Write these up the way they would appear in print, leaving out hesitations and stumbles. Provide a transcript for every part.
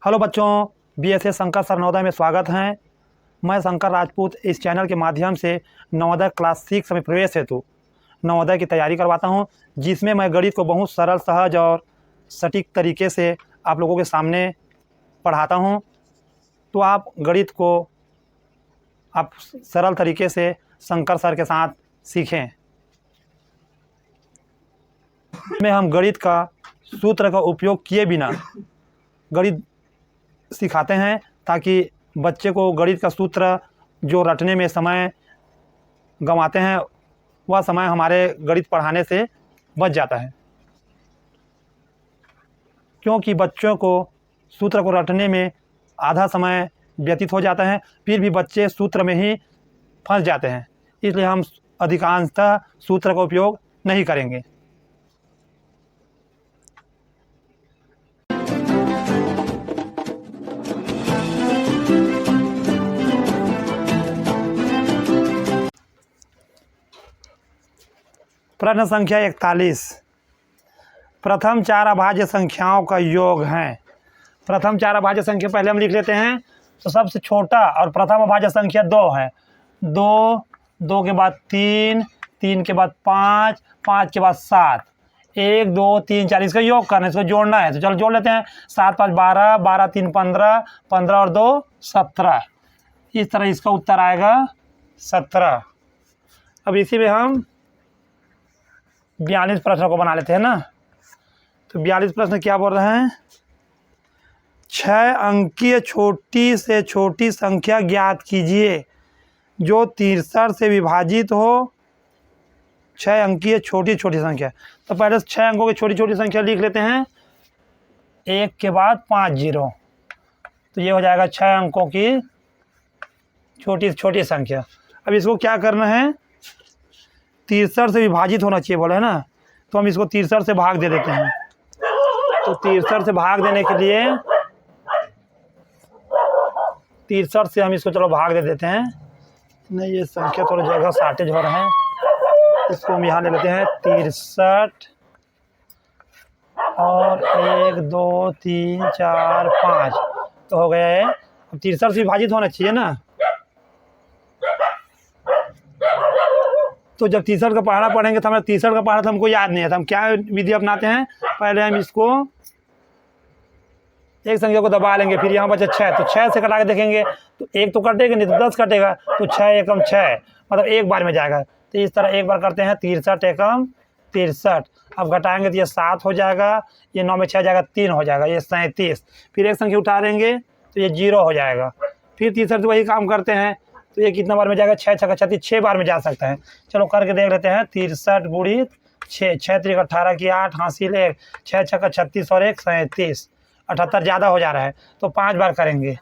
Hello बच्चों, BSA Shankar sir Navodaya में स्वागत है। मैं शंकर राजपूत इस चैनल के माध्यम से नवोदय क्लास 6 में प्रवेश हेतु नवोदय की तैयारी करवाता हूं, जिसमें मैं गणित को बहुत सरल, सहज और सटीक तरीके से आप लोगों के सामने पढ़ाता हूं। तो आप गणित को आप सरल तरीके से शंकर सर के साथ सीखें। में हम गणित का सूत्र का उपयोग किए बिना गणित सिखाते हैं, ताकि बच्चे को गणित का सूत्र जो रटने में समय गंवाते हैं वह समय हमारे गणित पढ़ाने से बच जाता है। क्योंकि बच्चों को सूत्र को रटने में आधा समय व्यतीत हो जाता है, फिर भी बच्चे सूत्र में ही फंस जाते हैं। इसलिए हम अधिकांशतः सूत्र का उपयोग नहीं करेंगे। प्रश्न संख्या 41 प्रथम चार अभाज्य संख्याओं का योग है। प्रथम चार अभाज्य संख्या पहले हम लिख लेते हैं। तो सबसे छोटा और प्रथम अभाज्य संख्या 2 है। 2, 2 के बाद 3, 3 के बाद 5, 5 के बाद 7, 1, 2, 3, 4 इसका योग करना है, इसको जोड़ना है। तो चलो जोड़ लेते हैं। 7, 5, 12, 12, 3, 15, 15 और 2 17। इस तरह इसका उत्तर आएगा 17। अब इसी में हम 42 प्रश्नों को बना लेते हैं ना। तो 42 प्रश्न क्या बोल रहे हैं? 6 अंकीय छोटी से छोटी संख्या ज्ञात कीजिए जो 63 से विभाजित हो। 6 अंकीय छोटी छोटी संख्या। तो पहले 6 अंकों की छोटी छोटी संख्या लिख लेते हैं। 1 के बाद 5 0। तो ये हो जाएगा 6 अंकों की छोटी छोटी संख्या। अब इसको क्या करना है? 63 से विभाजित होना चाहिए बोले है ना। तो हम इसको 63 से भाग दे देते हैं। तो 63 से भाग देने के लिए 63 से हम इसको चलो भाग दे देते हैं। नहीं, ये संख्या थोड़ा जगह शॉर्टेज हो रहा है, इसको हम यहाँ ले लेते हैं। 63 और 1 2 3 4 5 तो हो गया है। अब 63 से विभाजित होना चाहिए ना। तो जब 63 का पहाड़ा पढ़ेंगे तो हमें 63 का पहाड़ा तो हमको याद नहीं है। तो हम क्या विधि अपनाते हैं? पहले हम इसको एक संख्या को दबा लेंगे, फिर यहाँ बचे 6। तो 6 से कटा के देखेंगे तो 1 तो कटेगा नहीं, तो 10 कटेगा। तो 6 एकम 6 मतलब एक बार में जाएगा। तो इस तरह एक बार करते हैं। 63 एकम 63। अब घटाएंगे तो ये 7 हो जाएगा, ये 9 में 6 जाएगा, 3 हो जाएगा, ये 37। फिर एक संख्या उठा लेंगे तो ये 0 हो जाएगा। फिर 63 से वही काम करते हैं। तो ये कितना बार में जाएगा? 6 छक्का 36, 6 बार में जा सकता है। चलो करके देख लेते हैं। 63 गुणित 6, 6 3 18 की 8 हासिल 1, 6 छक्का 36 और 1 37, 78 ज़्यादा हो जा रहा है तो 5 बार करेंगे।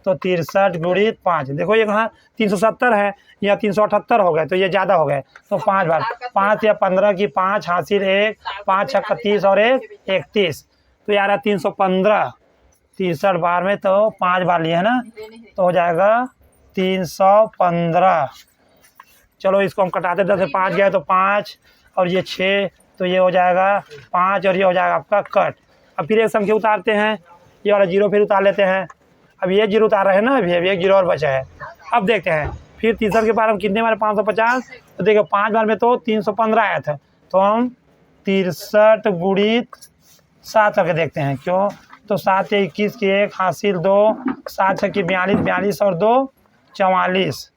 तो 63 गुणित 5, देखो ये कहाँ 370 है या 378 हो गए, तो ये ज़्यादा हो गए। तो 5 बार, 5 या 15 की 5 हासिल 1, 5 छक्का 30 और 1 31, तो यार 315। 63 बार में तो 5 बार लिए है ना, तो हो जाएगा 315। चलो इसको हम कटाते 10 से 5 गए तो 5 और ये 6, तो ये हो जाएगा 5 और ये हो जाएगा आपका कट। अब फिर एक संख्या उतारते हैं, ये वाला 0 फिर उतार लेते हैं। अब ये 0 उतार रहे हैं ना, अभी एक 0 और बचा है। अब देखते हैं फिर 63 के बार हम कितने बार 550। तो देखो 5 बार में तो 315 आया था। तो हम 63 गुणित 7 करके देखते हैं। क्यों? तो 7 या 21 की 1 हासिल 2, 7 6 की 42, 42 और 2 44,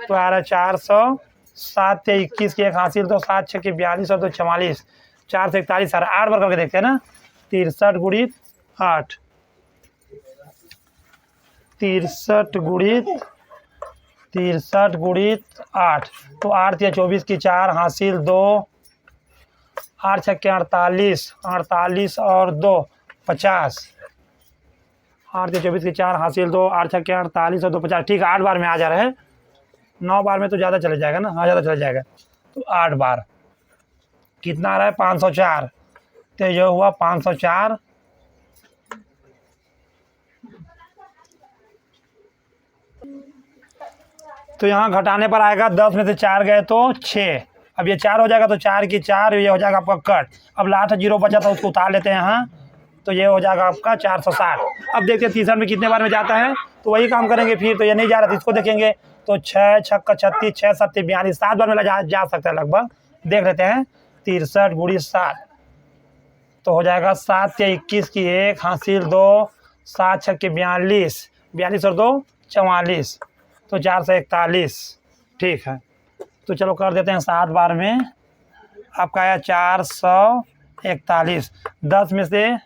तो आ रहा है 400। 7 या 21 की 1 हासिल 2, 7 6 की 42 और 2 44, 4 से 41 आ रहा है। 8 बार करके देखते हैं ना। 63 गुणित 8, 63 गुणित 8, तो 8 या 24 की 4 हासिल 2, 8 6 के 48, 48 और 2 50, 8 या 24 की 4 हासिल 2, 8 6 के 48 और 2 50। ठीक है, 8 बार में आ जा रहा है। 9 बार में तो ज़्यादा चले जाएगा ना। हाँ, ज़्यादा चले जाएगा। तो 8 बार कितना आ रहा है? 504। तो ये हुआ 504। तो यहाँ घटाने पर आएगा 10 में से 4 गए तो 6। अब ये 4 हो जाएगा तो 4 की 4, ये हो जाएगा आपका कट। अब लास्ट 0 बचा था उसको उतार लेते हैं यहाँ। तो ये हो जाएगा आपका 460। अब देखते हैं तीसरा में कितने बार में जाता है, तो वही काम करेंगे फिर। तो ये नहीं जा रहा था, इसको देखेंगे तो 6 छक्का 36, 6 7 42, 7 बार में जा सकता है लगभग। देख लेते हैं 63 गुड़ी 7, तो हो जाएगा 7 के 21 की 1 हासिल 2, 7 छक्के 42, 42 और 2 44, तो 441। ठीक है, तो चलो कर देते हैं 7 बार में। आपका आया 441। 10 में से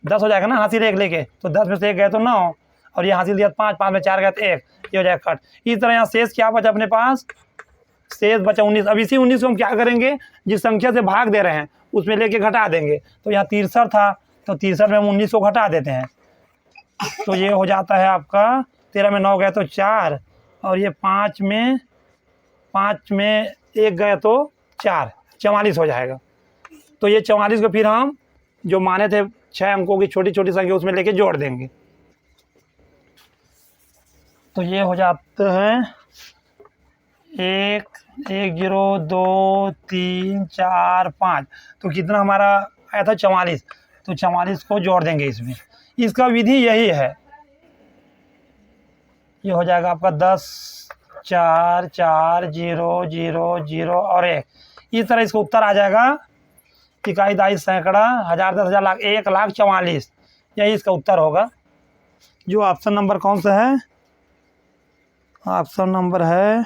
10 हो जाएगा ना, हासिल 1 लेके, तो 10 में से 1 गए तो 9, और ये हासिल दिया 5, 5 में 4 गए तो 1, ये हो जाएगा कट। इस तरह यहाँ शेष क्या बचा अपने पास, शेष बचा 19। अब इसी 19 को हम क्या करेंगे, जिस संख्या से भाग दे रहे हैं उसमें लेके घटा देंगे। तो यहाँ 63 था, तो 63 में हम 19 को घटा देते हैं, तो ये हो जाता है आपका 13 में 9 गए तो 4, और ये 5 में 1 गए तो 4, 44 हो जाएगा। तो ये 44 को फिर हम जो माने थे 6 अंकों की छोटी छोटी संख्या उसमें लेके जोड़ देंगे, तो ये हो जाते हैं 1 1 0 2 3 4 5, तो कितना हमारा आया था 44, तो 44 को जोड़ देंगे इसमें। इसका विधि यही है, ये हो जाएगा आपका 10 4 4 0 0 0 और 1। इस तरह इसका उत्तर आ जाएगा, इकाई दाई सैकड़ा हज़ार 10 हज़ार लाख 1,44,000, यही इसका उत्तर होगा। जो ऑप्शन नंबर कौन सा है, ऑप्शन नंबर है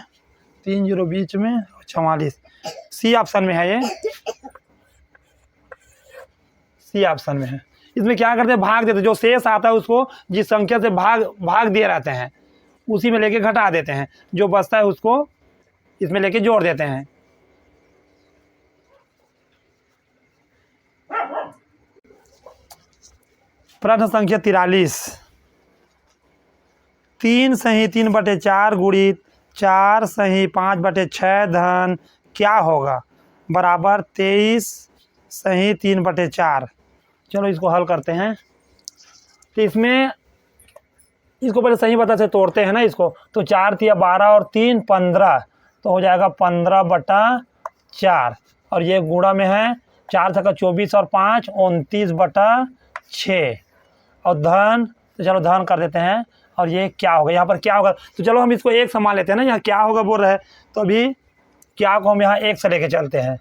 3 0 बीच में 44, सी ऑप्शन में है, ये सी ऑप्शन में है। इसमें क्या करते हैं, भाग देते, जो शेष आता है उसको जिस संख्या से भाग दिए रहते हैं उसी में लेके घटा देते हैं, जो बचता है उसको इसमें लेके जोड़ देते हैं। प्रश्न संख्या 43, 3 सही 3/4 गुणित 4 सही 5/6 धन क्या होगा, बराबर 23 सही 3/4। चलो इसको हल करते हैं। तो इसमें इसको पहले सही बता से तोड़ते हैं ना इसको, तो 4 तिया 12 और 3 15, तो हो जाएगा 15/4, और ये गुणा में है 4 छक्का 24 और 5 29/6, और धन, तो चलो धन कर देते हैं। और ये क्या होगा, यहाँ पर क्या होगा, तो चलो हम इसको 1 मान लेते हैं ना, यहाँ क्या होगा बोल रहे हैं, तो अभी क्या को हम यहाँ 1 से लेके चलते हैं,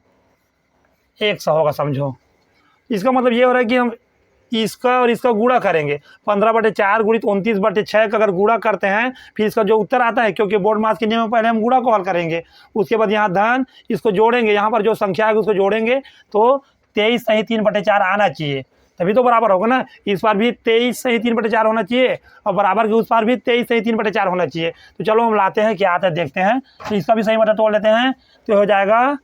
100 होगा समझो। इसका मतलब ये हो रहा है कि हम इसका और इसका गुणा करेंगे, 15/4 गुणित 29/6 का अगर गुणा करते हैं फिर इसका जो उत्तर आता है, क्योंकि बोर्ड मास के नियम में पहले हम गुणा को हल करेंगे, उसके बाद यहाँ धन, इसको जोड़ेंगे, यहाँ पर जो संख्या है उसको जोड़ेंगे, तो 23 सही 3/4 आना चाहिए, तभी तो बराबर होगा ना। इस बार भी 23 सही 3/4 होना चाहिए, और बराबर के उस बार भी 23 सही 3/4 होना चाहिए। तो चलो हम लाते हैं क्या आता है देखते हैं। तो इसका भी सही बटा तोड़ लेते हैं, तो हो जाएगा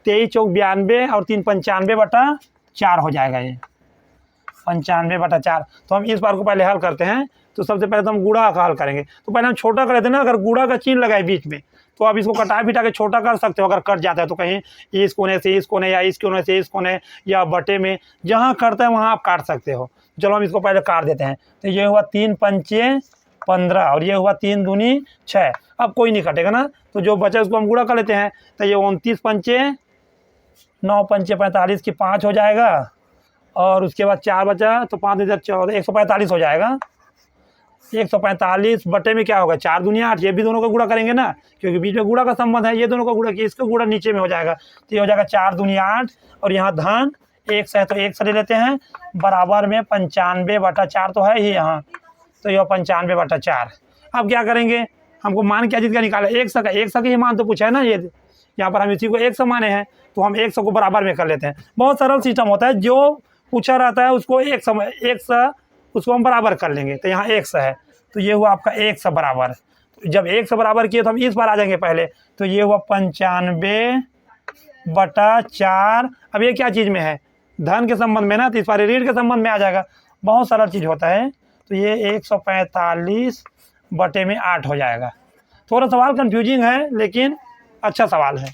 23 चौक 92 और 3 95/4 हो जाएगा, ये 95/4। तो हम इस बार को पहले हल करते हैं। तो सबसे पहले तो हम गुणा का हल करेंगे, तो पहले हम छोटा कर लेते हैं ना, अगर गुणा का चिन्ह लगाए बीच में तो आप इसको कटा फिटा के छोटा कर सकते हो। अगर कट जाता है तो कहीं इस कोने से इस कोने, या इस कोने से इस कोने, या बटे में जहाँ कटता है वहाँ आप काट सकते हो। चलो हम इसको पहले काट देते हैं। तो ये हुआ 3 पंचे 15 और ये हुआ 3 दूनी 6। अब कोई नहीं कटेगा ना, तो जो बचा उसको हम गुणा कर लेते हैं। तो ये 29 पंचे 9 पंचे 45 की 5 हो जाएगा, और उसके बाद 4 बचा तो 5 14 145 हो जाएगा। 145 बटे में क्या होगा 4 दूनी 8, ये भी दोनों का गुणा करेंगे ना, क्योंकि बीच में गुणा का संबंध है, ये दोनों का गुणा किया, इसका गुणा नीचे में हो जाएगा। तो ये हो जाएगा 4 दूनी 8, और यहाँ धन 1 है तो 1 से ले लेते हैं, बराबर में 95/4 तो है ही यहाँ, तो यह 95/4। अब क्या करेंगे, हमको मान क्या चीज़ का निकाला, 100 का, 100 का ही मान तो पूछा है ना, ये यहाँ पर हम इसी को 100 माने हैं, तो हम 100 को बराबर में कर लेते हैं। बहुत सरल सिस्टम होता है, जो पूछा रहता है उसको 100 उसको हम बराबर कर लेंगे। तो यहाँ 100 है, तो ये हुआ आपका 100 बराबर। तो जब 100 बराबर किए तो हम इस बार आ जाएंगे पहले, तो ये हुआ 95/4। अब ये क्या चीज़ में है, धन के संबंध में ना, तो इस बार ऋण के संबंध में आ जाएगा। बहुत सरल चीज़ होता है। तो ये 145/8 हो जाएगा। थोड़ा सवाल कंफ्यूजिंग है लेकिन अच्छा सवाल है।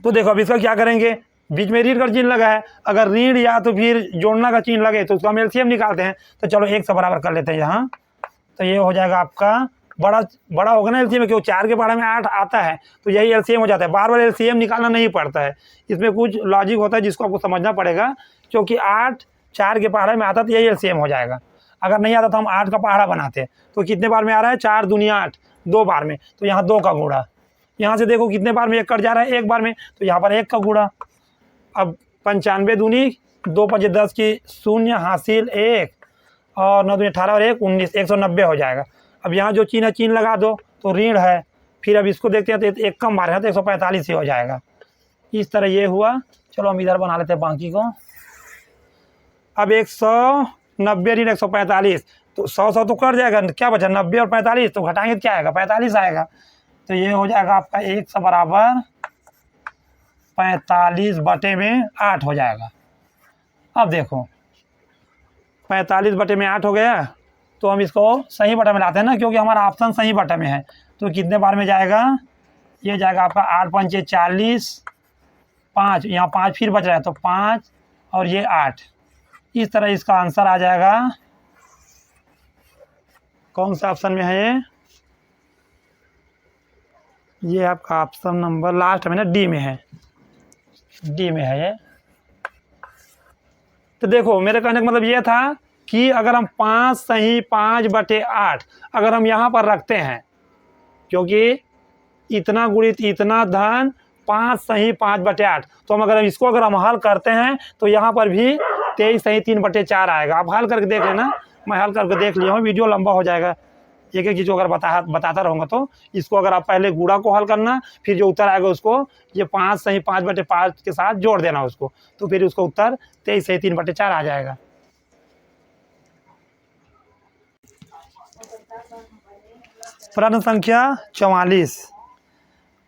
तो देखो अब इसका क्या करेंगे, बीच में ऋण का चिन्ह लगा है, अगर ऋण या तो फिर जोड़ना का चिन्ह लगे तो उसका हम एलसीएम निकालते हैं। तो चलो 100 बराबर कर लेते हैं यहाँ। तो ये हो जाएगा आपका बड़ा बड़ा होगा ना एलसीएम, क्योंकि 4 के पहाड़ा में 8 आता है तो यही एलसीएम हो जाता है। बार बार एलसीएम निकालना नहीं पड़ता है, इसमें कुछ लॉजिक होता है जिसको आपको समझना पड़ेगा। क्योंकि 8 4 के पहाड़े में आता तो यही एलसीएम हो जाएगा। अगर नहीं आता तो हम 8 का पहाड़ा बनाते तो कितने बार में आ रहा है, 4 दूनी 8, 2 बार में, तो यहाँ 2 का गुणा। यहाँ से देखो कितने बार में 1 कट जा रहा है, 1 बार में, तो यहाँ पर 1 का गुणा। अब 95 दूनी 2 5 10 की 0 हासिल 1 और 9 दूनी 18 और 1 19, 190 हो जाएगा। अब यहाँ जो चिन्ह है चिन्ह लगा दो तो ऋण है। फिर अब इसको देखते हैं तो 1 कम मारे हैं तो 145 ही हो जाएगा। इस तरह ये हुआ। चलो हम इधर बना लेते हैं बाकी को। अब 190 ऋण 145, तो 100 तो कट जाएगा, क्या बचा 90 और 45, तो घटाएंगे क्या आएगा, 45 आएगा। तो ये हो जाएगा आपका 100 बराबर 45/8 हो जाएगा। अब देखो 45/8 हो गया, तो हम इसको सही बटा में लाते हैं ना, क्योंकि हमारा ऑप्शन सही बटा में है। तो कितने बार में जाएगा, ये जाएगा आपका 8 5 40, 5 यहाँ 5 फिर बच रहा है तो 5 और ये 8। इस तरह इसका आंसर आ जाएगा। कौन सा ऑप्शन में है ये आपका ऑप्शन नंबर लास्ट में ना, डी में है, डी में है ये। तो देखो मेरे कहने का मतलब ये था कि अगर हम 5 सही 5/8 अगर हम यहाँ पर रखते हैं, क्योंकि इतना गुणित इतना धन 5 सही 5/8, तो हम अगर इसको अगर हम हल करते हैं तो यहाँ पर भी 23 सही 3/4 आएगा। आप हल करके देख लेना, मैं हल करके देख लिया हूँ, वीडियो लंबा हो जाएगा, एक एक चीज़ को अगर बताता रहूँगा। तो इसको अगर आप पहले गुणा को हल करना, फिर जो उत्तर आएगा उसको ये 5 सही 5/5 के साथ जोड़ देना उसको, तो फिर उसका उत्तर 23 सही 3/4 आ जाएगा। प्रश्न संख्या 44,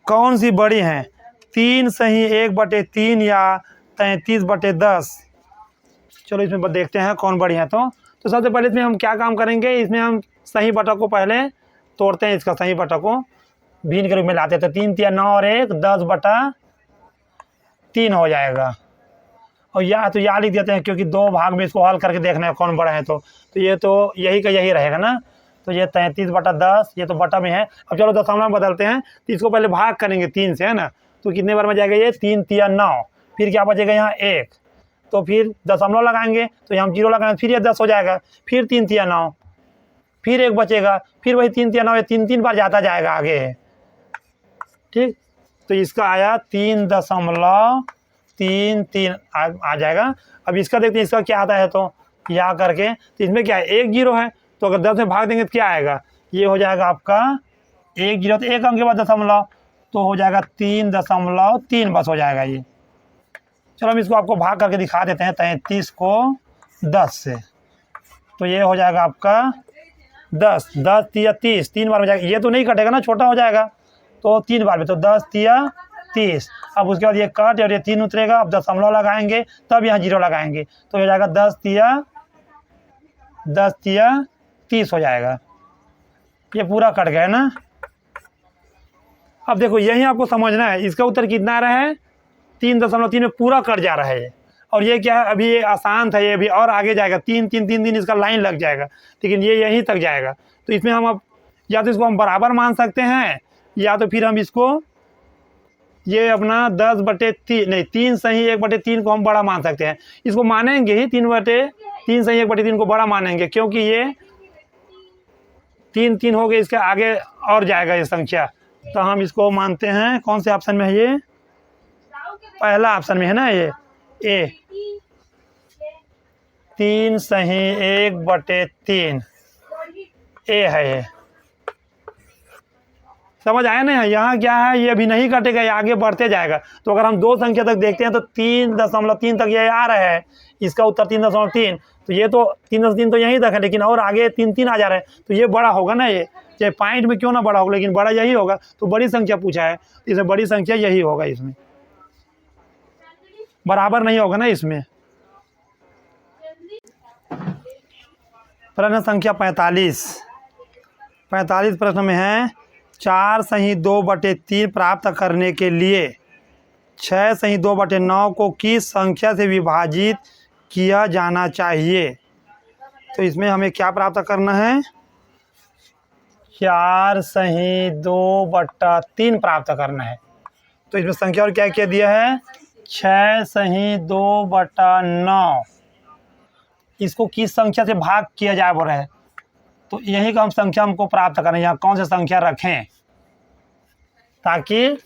कौन सी बड़ी हैं, 3 सही 1/3 या 33/10। चलो इसमें देखते हैं कौन बड़ी है। तो सबसे पहले इसमें हम क्या काम करेंगे, इसमें हम सही बटा को पहले तोड़ते हैं, इसका सही बटा को भिन्न के रूप में लाते हैं। तो 3 3 9 और 1 10/3 हो जाएगा। और या तो या लिख देते हैं, क्योंकि 2 भाग में इसको हल करके देखना है कौन बड़ा है। तो ये तो यही का यही रहेगा ना। तो ये 33/10, ये तो बटा में है। अब चलो दशमलव में बदलते हैं, तो इसको पहले भाग करेंगे 3 से, है ना। तो कितने बार में जाएगा ये 3 3 9, फिर क्या बचेगा यहाँ 1, तो फिर दशमलव लगाएंगे तो यहाँ 0 लगाएंगे, फिर ये 10 हो जाएगा, फिर 3 3 9, फिर 1 बचेगा, फिर वही 3 3 9, 3 बार जाता जाएगा आगे, ठीक। तो इसका आया 3.33 आ जाएगा। अब इसका देखते हैं इसका क्या आता है, तो यहाँ करके तो इसमें क्या है 1 0 है, तो अगर 10 में भाग देंगे तो क्या आएगा, ये हो जाएगा आपका 1 0, तो 1 अंक के बाद दशमलव, तो हो जाएगा 3.3 बस हो जाएगा ये। चलो हम इसको आपको भाग करके दिखा देते हैं 33 को 10 से। तो ये हो जाएगा आपका 10 10 3 30, 3 बार में जाएगा, ये तो नहीं कटेगा ना, छोटा हो जाएगा, तो 3 बार में, तो 10 3 30। अब उसके बाद ये कट और ये 3 उतरेगा, अब दशमलव लगाएंगे तब यहाँ 0 लगाएंगे, तो हो जाएगा 10 3 30 हो जाएगा। ये पूरा कट गया ना। अब देखो यही आपको समझना है, इसका उत्तर कितना आ रहा है 3.3 में पूरा कट जा रहा है। और ये क्या है, अभी ये आसान था, ये अभी और आगे जाएगा, 3 3 3 दिन इसका लाइन लग जाएगा, लेकिन ये यहीं तक जाएगा। तो इसमें हम अब या तो इसको हम बराबर मान सकते हैं, या तो फिर हम इसको ये अपना 10/3 नहीं 3 सही 1/3 को हम बड़ा मान सकते हैं। इसको मानेंगे ही 3 सही 1/3 को बड़ा मानेंगे, क्योंकि ये 3 3 हो गए, इसके आगे और जाएगा ये संख्या। तो हम इसको मानते हैं, कौन से ऑप्शन में है ये, पहला ऑप्शन में है ना, ये ए 3 सही 1/3 ए है ये। समझ आया ना, यहाँ क्या है, ये अभी नहीं कटेगा, ये आगे बढ़ते जाएगा। तो अगर हम 2 संख्या तक देखते हैं तो 3.3 तक ये आ रहा है, इसका उत्तर 3.3। तो ये तो 3.3 तो यहीं तक है, लेकिन और आगे 3 3 आ जा रहा है, तो ये बड़ा होगा ना, ये चाहे पॉइंट में क्यों ना बड़ा होगा, लेकिन बड़ा यही होगा। तो बड़ी संख्या पूछा है, इसमें बड़ी संख्या यही होगा, इसमें बराबर नहीं होगा ना इसमें। प्रश्न संख्या 45 प्रश्न में है 4 सही 2/3 प्राप्त करने के लिए 6 सही 2/9 को किस संख्या से विभाजित किया जाना चाहिए। तो इसमें हमें क्या प्राप्त करना है, 4 सही 2/3 प्राप्त करना है। तो इसमें संख्या और क्या क्या दिया है, 6 सही 2/9। इसको किस संख्या से भाग किया जाए बोल रहे हैं, तो यही का हम संख्या हमको प्राप्त करना है। यहाँ कौन सी संख्या रखें ताकि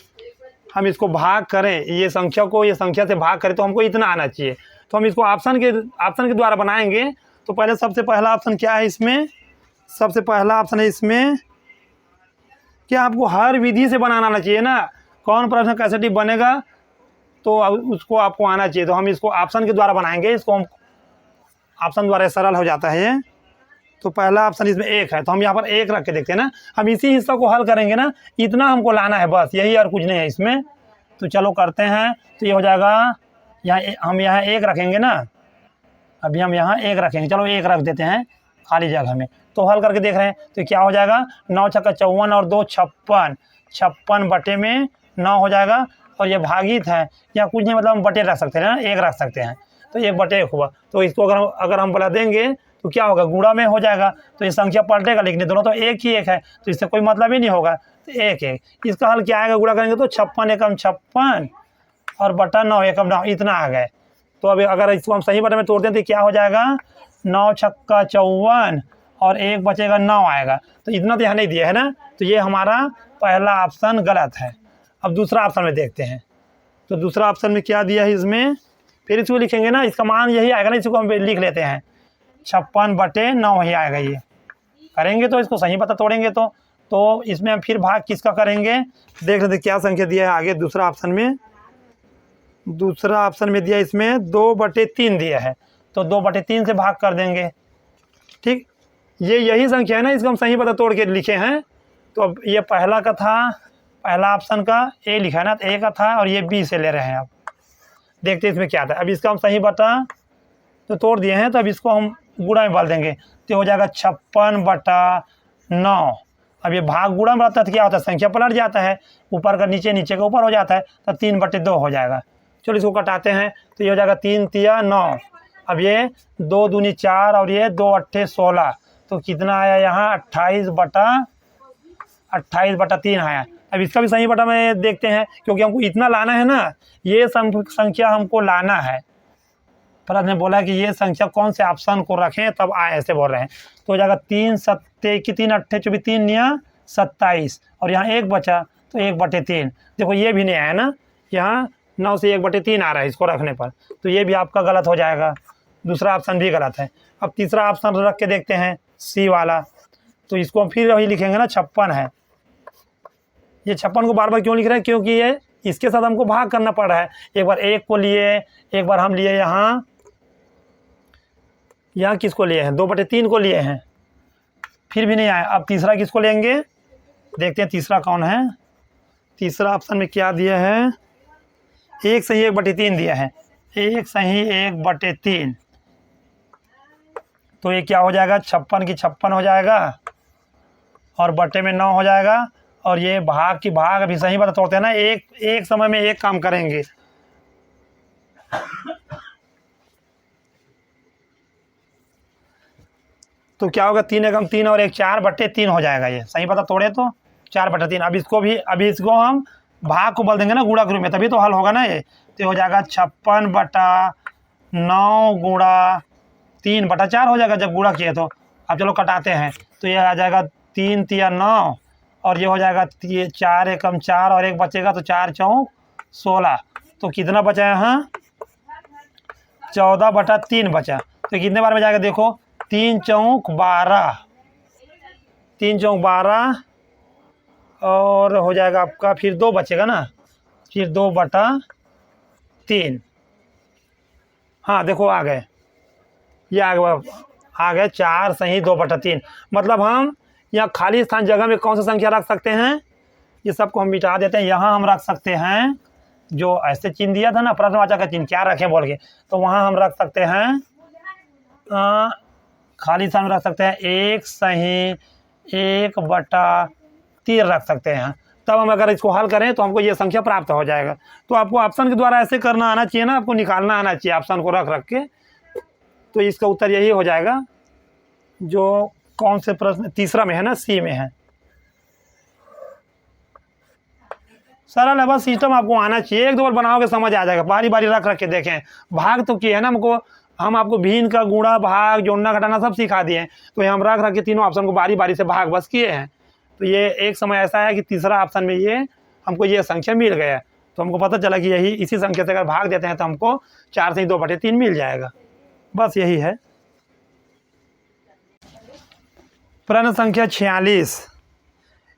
हम इसको भाग करें, ये संख्या को ये संख्या से भाग करें तो हमको इतना आना चाहिए। तो हम इसको ऑप्शन के द्वारा बनाएंगे। तो पहले सबसे पहला ऑप्शन क्या है इसमें, सबसे पहला ऑप्शन है इसमें क्या आपको हर विधि से बनाना आना चाहिए ना, कौन प्रश्न कैसे टिप बनेगा तो उसको आपको आना चाहिए। तो हम इसको ऑप्शन के द्वारा बनाएंगे, इसको हम ऑप्शन द्वारा सरल हो जाता है ये। तो पहला ऑप्शन इसमें 1 है, तो हम यहाँ पर 1 रख के देखते हैं ना, हम इसी हिस्सा को हल करेंगे ना, इतना हमको लाना है बस, यही और कुछ नहीं है इसमें। तो चलो करते हैं। तो ये हो जाएगा, यहाँ हम यहाँ 1 रखेंगे ना, अभी हम यहाँ 1 रखेंगे, चलो 1 रख देते हैं खाली जगह में। तो हल करके देख रहे हैं तो क्या हो जाएगा, 9 छक्का 54 और 2 56, 56 बटे में 9 हो जाएगा। और ये भागित है, या कुछ नहीं, मतलब हम बटे रख सकते हैं ना, 1 रख सकते हैं। तो 1 बटे 1 हुआ। तो इसको अगर हम बढ़ा देंगे तो क्या होगा, गुणा में हो जाएगा। तो ये संख्या पलटेगा, लेकिन दोनों तो एक ही एक है, तो इससे कोई मतलब ही नहीं होगा। तो 1 1 इसका हल क्या आएगा, गुणा करेंगे तो 56 एकम 56 और बटा 9 एकम 9, इतना आ गए। तो अभी अगर इसको हम सही बटे में तोड़ते हैं तो क्या हो जाएगा, 9 छक्का 54 और 1 बचेगा 9 आएगा। तो इतना तो यहाँ नहीं दिया है ना, तो ये हमारा पहला ऑप्शन गलत है। अब दूसरा ऑप्शन में देखते हैं। तो दूसरा ऑप्शन में क्या दिया है इसमें, फिर इसको लिखेंगे ना, इसका मान यही आएगा ना, इसको हम लिख लेते हैं 56 बटे 9 ही आएगा। ये करेंगे तो इसको सही पता तोड़ेंगे तो इसमें हम फिर भाग किसका करेंगे, देख लेते क्या संख्या दिया है आगे दूसरा ऑप्शन में। दूसरा ऑप्शन में दिया इसमें 2/3 दिया है, तो 2/3 से भाग कर देंगे। ठीक, ये यही संख्या है ना, इसको हम सही पता तोड़ के लिखे हैं। तो अब ये पहला का था, पहला ऑप्शन का ए लिखा है ना, तो ए का था, और ये बी से ले रहे हैं। अब देखते हैं इसमें क्या था। अब इसका हम सही बटा तो तोड़ दिए हैं, तो अब इसको हम गुणा में बदल देंगे, तो हो जाएगा 56 बटा 9। अब ये भाग गुणा में रहता है तो क्या होता है, संख्या पलट जाता है, ऊपर का नीचे, नीचे का ऊपर हो जाता है, तो 3/2 हो जाएगा। चलो इसको कटाते हैं, तो ये हो जाएगा 3 तिया 9। अब ये 2 दूनी 4 और ये 2 अट्ठे 16, तो कितना आया यहाँ 28 बटा 3 आया। अब इसका भी सही बटा में देखते हैं, क्योंकि हमको इतना लाना है ना, ये संख्या हमको लाना है। प्रश्न ने बोला कि ये संख्या कौन से ऑप्शन को रखें, तब आए ऐसे बोल रहे हैं। तो हो जाएगा 3 सत्ते की 3 अट्ठे 24, 3 निया 27, और यहाँ 1 बचा तो 1/3। देखो ये भी नहीं आया ना, यहाँ 9 से 1/3 आ रहा है इसको रखने पर, तो ये भी आपका गलत हो जाएगा, दूसरा ऑप्शन भी गलत है। अब तीसरा ऑप्शन रख के देखते हैं, सी वाला। तो इसको हम फिर वही लिखेंगे ना, 56 है। ये 56 को बार बार क्यों लिख रहे हैं, क्योंकि ये इसके साथ हमको भाग करना पड़ रहा है। एक बार 1 को लिए, एक बार हम लिए यहाँ किसको लिए हैं, 2/3 को लिए हैं, फिर भी नहीं आया। अब तीसरा किसको लेंगे, देखते हैं तीसरा कौन है। तीसरा ऑप्शन में क्या दिया है, 1 सही 1/3 दिया है, 1 सही 1/3। तो ये क्या हो जाएगा, 56 की 56 हो जाएगा, और बटे में 9 हो जाएगा। और ये भाग की भाग अभी सही बात तोड़ते हैं ना, एक समय में एक काम करेंगे। तो क्या होगा, 3 एकम 3 और 1 4/3 हो जाएगा। ये सही पता तोड़े तो 4/3। अब इसको हम भाग को बोल देंगे ना गुणा के रूप में, तभी तो हल होगा ना ये। तो हो जाएगा 56 बटा 9 गुणा 3/4 हो जाएगा जब गुणा किए तो। अब चलो कटाते हैं, तो ये आ जाएगा 3 तिया 9, और ये हो जाएगा 4 एकम 4 और 1 बचेगा, तो 4 चौक 16। तो कितना बचा यहाँ, 14/3 बचा। तो कितने बार में जाएगा, देखो 3 चौक 12, 3 चौक 12, और हो जाएगा आपका फिर 2 बचेगा ना, फिर 2/3। हाँ देखो आ गए, ये आ गए 4 सही 2/3। मतलब हम यहाँ खाली स्थान जगह में कौन सा संख्या रख सकते हैं, ये सबको हम मिटा देते हैं। यहाँ हम रख सकते हैं, जो ऐसे चिन्ह दिया था ना प्रश्नवाचक का चिन्ह, क्या रखें बोल के, तो वहाँ हम रख सकते हैं खाली स्थान में रख सकते हैं 1 सही 1/3 रख सकते हैं। तब हम अगर इसको हल करें तो हमको ये संख्या प्राप्त हो जाएगा। तो आपको ऑप्शन के द्वारा ऐसे करना आना चाहिए ना, आपको निकालना आना चाहिए ऑप्शन को रख के। तो इसका उत्तर यही हो जाएगा, जो कौन से प्रश्न तीसरा में है ना, सी में है। सरल है, बस सिस्टम आपको आना चाहिए, एक दो बार बनाओगे समझ आ जाएगा। बारी बारी रख रख के देखें। भाग तो किए है ना हमको, हम आपको भिन्न का गुणा भाग जोड़ना घटाना सब सिखा दिए हैं, तो ये हम रख रख के तीनों ऑप्शन को बारी बारी से भाग बस किए हैं। तो ये एक समय ऐसा है कि तीसरा ऑप्शन में ये हमको ये संख्या मिल गया, तो हमको पता चला कि यही इसी संख्या से अगर भाग देते हैं तो हमको 4 से 2/3 मिल जाएगा। बस यही है। प्रश्न संख्या 46,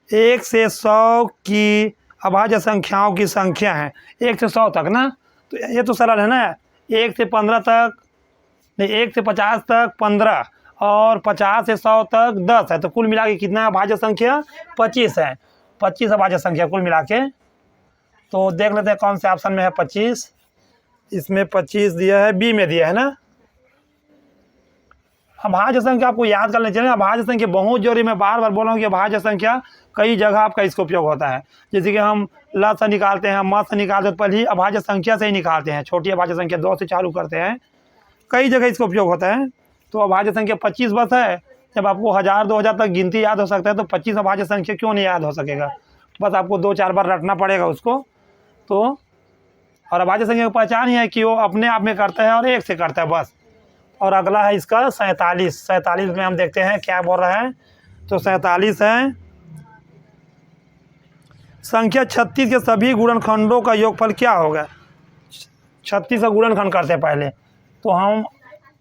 1 से 100 की अभाज्य संख्याओं की संख्या है, 1 से 100 तक ना, तो ये तो सरल है ना। 1 से 15 तक नहीं, 1 से 50 तक 15 और 50 से 100 तक 10 है, तो कुल मिला के कितना अभाज्य संख्या 25 है। 25 अभाज्य संख्या कुल मिला के। तो देख लेते हैं कौन से ऑप्शन में है 25। इसमें 25 दिया है, बी में दिया है ना। अभाज्य संख्या आपको याद कर लेना चाहिए। अभाज्य संख्या बहुत जरूरी, मैं बार बार बोल रहा हूँ कि अभाज्य संख्या कई जगह आपका इसका उपयोग होता है। जैसे कि हम ल से निकालते हैं, म से निकालते हैं, तो पहले ही अभाज्य संख्या से ही निकालते हैं। छोटी अभाज्य संख्या 2 से चालू करते हैं, कई जगह इसका उपयोग होता है। तो अभाज्य संख्या 25 बस है। जब आपको 1000 2000 तक गिनती याद हो सकता है, तो 25 अभाज्य संख्या क्यों नहीं याद हो सकेगा। बस आपको 2-4 बार रटना पड़ेगा उसको। तो और अभाज्य संख्या की पहचान ही है कि वो अपने आप में करता है और 1 से करता है बस। और अगला है इसका 47। 47 में हम देखते हैं क्या बोल रहा है। तो 47 है, संख्या 36 के सभी गुणनखंडों का योगफल क्या होगा। 36 का गुणनखंड करते हैं पहले, तो हम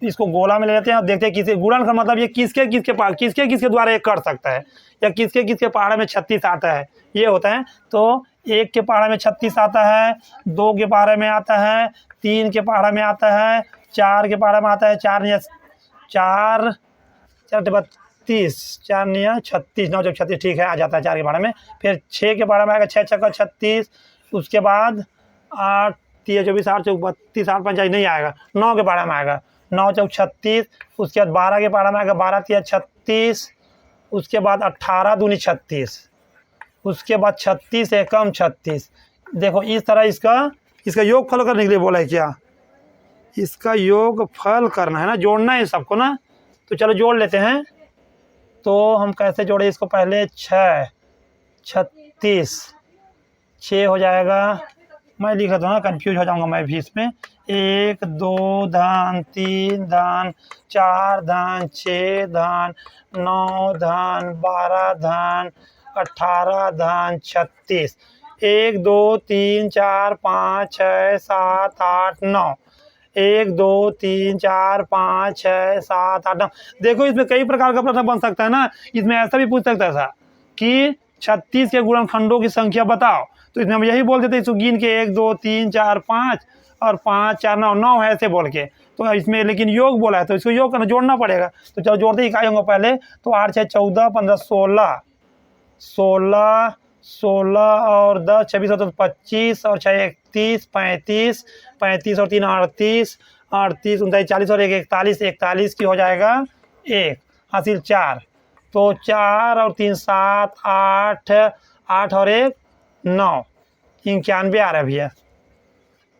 इसको गोला में ले लेते हैं और देखते हैं किसी गुणनखंड मतलब ये किसके किसके द्वारा ये कर सकता है, या किसके किसके पहाड़े में 36 आता है, ये होता है। तो 1 के पहाड़े में 36 आता है, 2 के पहाड़े में आता है, 3 के पहाड़े में आता है, 4 के पहाड़े में आता है, 4 4 32, 4 36, 9 36 ठीक है, आ जाता है 4 के पहाड़े में। फिर 6 के पहाड़े में आएगा 6 छक्का 36, उसके बाद 8 3 24 8 चौक 32 8 5 नहीं आएगा, 9 के पहाड़े में आएगा 9 चौक 36, उसके बाद 12 के पहाड़े में आएगा 12 3 36, उसके बाद 18 दूनी 36, उसके बाद 36 एकम 36। देखो इस तरह इसका योगफल करने के लिए बोला है क्या, इसका योगफल करना है ना, जोड़ना है सबको ना। तो चलो जोड़ लेते हैं। तो हम कैसे जोड़े इसको, पहले 6 36 6 हो जाएगा, मैं लिख देता हूँ ना, कन्फ्यूज हो जाऊँगा मैं भी इसमें। 1 2 धन 3 धन 4 धन 6 धन 9 धन 12 धन 18 धन 36, 1 2 3 4 5 6 7 8 9, 1 2 3 4 5 6 7 8 9। देखो इसमें कई प्रकार का प्रश्न बन सकता है ना। इसमें ऐसा भी पूछ सकता है था कि 36 के गुणनखंडों की संख्या बताओ, तो इसमें हम यही बोल देते इसको गिन के 1 2 3 4 5 और 5 4 9 9 है ऐसे बोल के। तो इसमें लेकिन योग बोला है, तो इसको योग करना जोड़ना पड़ेगा। तो चलो जोड़ते ही इकाई होंगे पहले। तो 8 6 14 15 16 16 16 और 10 26 और 25 और 6 31 35 35 और 3 38 38 39 40 और 1 41 41 की हो जाएगा 1 हासिल 4। तो 4 और 3 7 8 8 और 1 9, 91 आ रहा है भैया।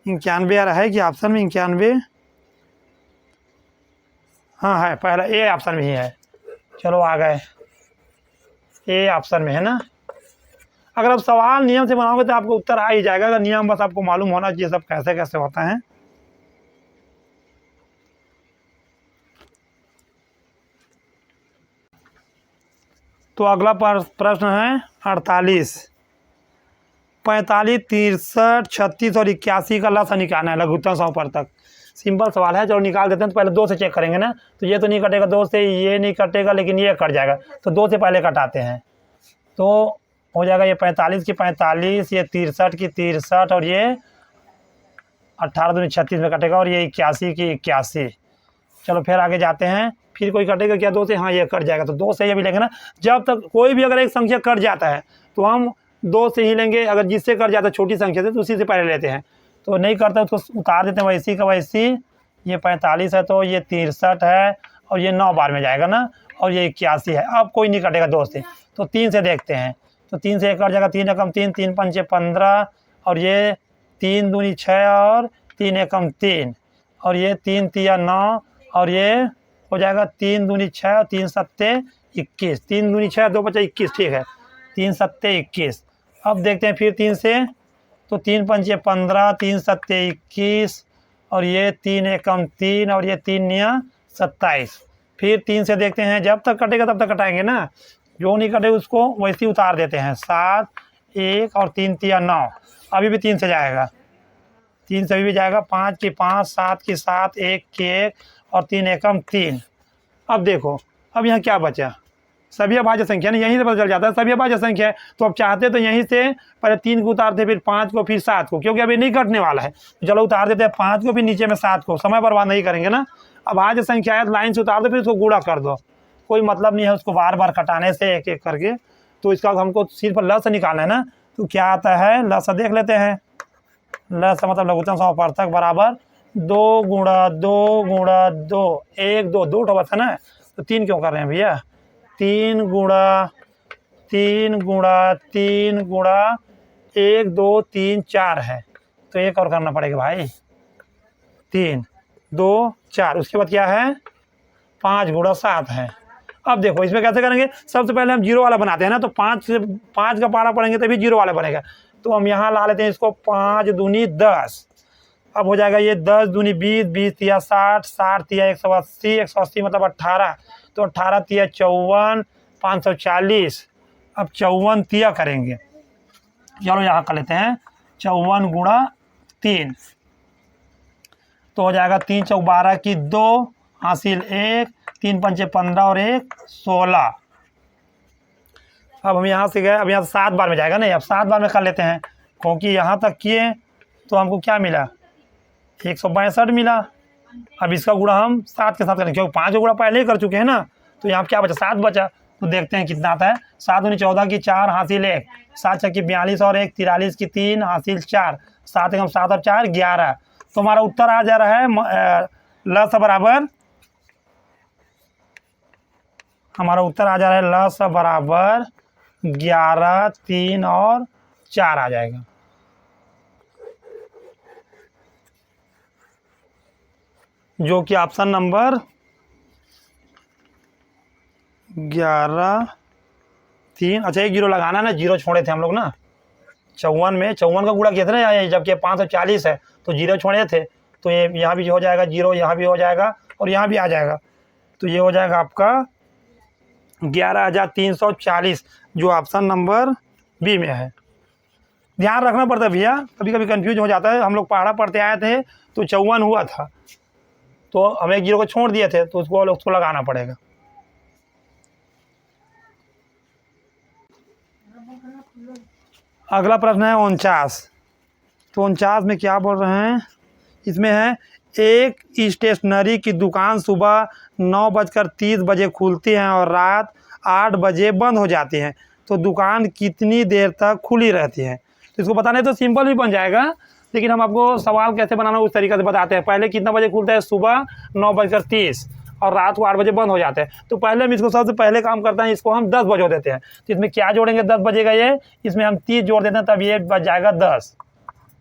91 आ रहा है कि ऑप्शन में 91, हाँ है, पहला ए ऑप्शन में ही है। चलो आ गए, ए ऑप्शन में है ना। अगर आप सवाल नियम से बनाओगे तो आपको उत्तर आ ही जाएगा। अगर नियम बस आपको मालूम होना चाहिए सब कैसे कैसे होता है। तो अगला प्रश्न है 48, 45 63 36 और 81 का लसा निकालना है लघुत्तम 100 पर तक। सिंपल सवाल है, चलो निकाल देते हैं। तो पहले 2 से चेक करेंगे ना, तो ये तो नहीं कटेगा 2 से, ये नहीं कटेगा, लेकिन ये कट जाएगा। तो 2 से पहले कटाते हैं, तो हो जाएगा ये 45 की 45, ये 63 की 63 और ये 18 दूनी 36 में कटेगा, और ये 81 की 81। चलो फिर आगे जाते हैं, फिर कोई कटेगा क्या 2 से, हाँ ये कट जाएगा। तो 2 से ये भी लेंगे ना। जब तक कोई भी अगर एक संख्या कट जाता है तो हम 2 से ही लेंगे। अगर जिससे कट जाता है छोटी संख्या से तो उसी से पहले लेते हैं। तो नहीं करता उसको उतार देते हैं वैसी का वैसी। ये 45 है तो ये 63 है और ये 9 बार में जाएगा ना, और ये 81 है। अब कोई नहीं कटेगा 2 से, तो 3 से देखते हैं। तो 3 से एक कट जाएगा, 3 एकम 3 3 5 15 और ये 3 दूनी 6 और 3 एकम 3 और ये 3 तिया 9 और ये हो जाएगा 3 दूनी 6 और 3 सत्ते 21। 3 दूनी 6 2 बचा 21, ठीक है, 3 सत्ते 21। अब देखते हैं फिर 3 से, तो 3 पंचे 15, 3 सत्ते 21 और ये 3 एकम 3 और ये 3 निया 27। फिर 3 से देखते हैं, जब तक कटेगा तब तक कटाएंगे ना, जो नहीं कटे उसको वैसे ही उतार देते हैं। 7 1 और 3 तिया 9, अभी भी 3 से जाएगा, 3 से अभी भी जाएगा। 5 की 5, 7 की 7, 1 की 1 और 3 एकम 3। अब देखो अब यहाँ क्या बचा, सभी अभाज्य संख्या ना, यहीं से पता चल जाता है सभी अभाज्य संख्या है। तो अब चाहते तो यहीं से पहले 3 को उतारते, फिर 5 को, फिर 7 को, क्योंकि अभी नहीं कटने वाला है। चलो उतार देते हैं 5 को, फिर नीचे में 7 को, समय बर्बाद नहीं करेंगे ना। अभाज्य संख्या है, लाइन से उतार दो, फिर उसको गुणा कर दो, कोई मतलब नहीं है उसको बार बार कटाने से एक एक करके। तो इसका हमको सिर्फ ल से निकालना है ना, तो क्या आता है, ल से देख लेते हैं। ल से मतलब लघुत्तम समवर्तक बराबर 2 गुणा 2 गुणा 2, 1 2 2 बचा ना, तो 3 क्यों कर रहे हैं भैया, 3 गुणा 3 गुणा 3 गुणा 1 2 3 4 है, तो एक और करना पड़ेगा भाई, 3 2 4, उसके बाद क्या है 5 गुणा 7 है। अब देखो इसमें कैसे करेंगे, सबसे पहले हम जीरो वाला बनाते हैं ना, तो 5 का पारा पढ़ेंगे तभी जीरो वाला बनेगा। तो हम यहाँ ला लेते हैं इसको, 5 दूनी 10, अब हो जाएगा ये 10 दूनी 20, 20 तिया 60, 60 तिया 180, 180 मतलब 18, तो 18 तिया 54, 540। अब 54 तिया करेंगे, चलो यहाँ कर लेते हैं 54 गुणा 3, तो हो जाएगा 3 चौक 12 की 2 हासिल 1, 3 पंचे 15 और 1 16। अब हम यहाँ से गए, अब यहाँ से 7 बार में जाएगा नहीं, अब 7 बार में कर लेते हैं, क्योंकि यहाँ तक किए तो हमको क्या मिला 162 मिला। अब इसका गुणा हम 7 के साथ करेंगे, क्योंकि 5 का गुणा पहले ही कर चुके हैं ना, तो यहाँ क्या बचा 7 बचा। तो देखते हैं कितना आता है, 7 दूनी 14 की 4 हासिल 1, 7 छक्की 42 और 1 43 की 3 हासिल 4, 7 एकम 7 और 4 11। तो हमारा उत्तर आ जा रहा है ल से बराबर, हमारा उत्तर आ जा रहा है ल से बराबर 11 3 और 4 आ जाएगा। जो कि ऑप्शन नंबर 11 3। अच्छा एक जीरो लगाना ना, जीरो छोड़े थे हम लोग ना 54 में, 54 का गुणा किया था ना, जबकि 540 है तो जीरो छोड़े थे, तो ये यहाँ भी हो जाएगा जीरो, यहाँ भी हो जाएगा और यहाँ भी आ जाएगा, तो ये हो जाएगा आपका 11,340, जो ऑप्शन नंबर बी में है। ध्यान रखना पड़ता है भैया, कभी कभी कंफ्यूज हो जाता है। हम लोग पढ़ा पढ़ते आए थे तो 54 हुआ था, तो हम एक जीरो को छोड़ दिए थे, तो उसको लगाना पड़ेगा। अगला प्रश्न है 49। तो 49 में क्या बोल रहे हैं, इसमें है एक स्टेशनरी की दुकान सुबह 9:30 बजे खुलती है और रात 8 बजे बंद हो जाती है, तो दुकान कितनी देर तक खुली रहती है। तो इसको बताने तो सिंपल भी बन जाएगा, लेकिन हम आपको सवाल कैसे बनाना उस तरीके से बताते हैं। पहले कितना बजे खुलता है, सुबह 9:30 और रात को 8 बजे बंद हो जाते हैं। तो पहले हम इसको सबसे पहले काम करते हैं, इसको हम 10 बजे देते हैं। तो इसमें क्या जोड़ेंगे, 10 बजेगा ये, इसमें हम 30 जोड़ देते हैं, तब ये बच जाएगा 10।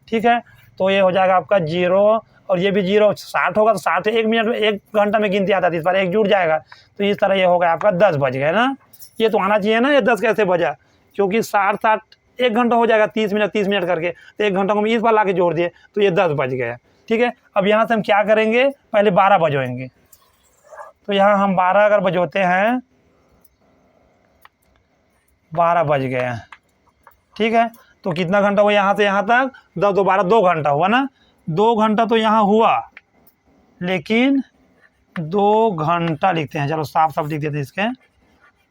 ठीक है, तो ये हो जाएगा आपका 0 और ये भी 0, 60 होगा तो 60 1 मिनट में 1 घंटा में गिनती आता है, इस बार 1 जुड़ जाएगा, तो इस तरह ये होगा आपका 10 बज गए ना। ये तो आना चाहिए ना, ये 10 कैसे बजा, क्योंकि 60 1 घंटा हो जाएगा, 30 मिनट करके, तो 1 घंटा को हम इस बार ला के जोड़ दिए, तो ये 10 बज गया। ठीक है, अब यहाँ से हम क्या करेंगे, पहले 12 बजवाएंगे। तो यहाँ हम 12 अगर बजोते हैं, 12 बज गए हैं। ठीक है, तो कितना घंटा हुआ यहाँ से यहाँ तक, 10 2 12 2 घंटा हुआ ना। 2 घंटा तो यहाँ हुआ, लेकिन 2 घंटा लिखते हैं, चलो साफ साफ लिख देते हैं इसके,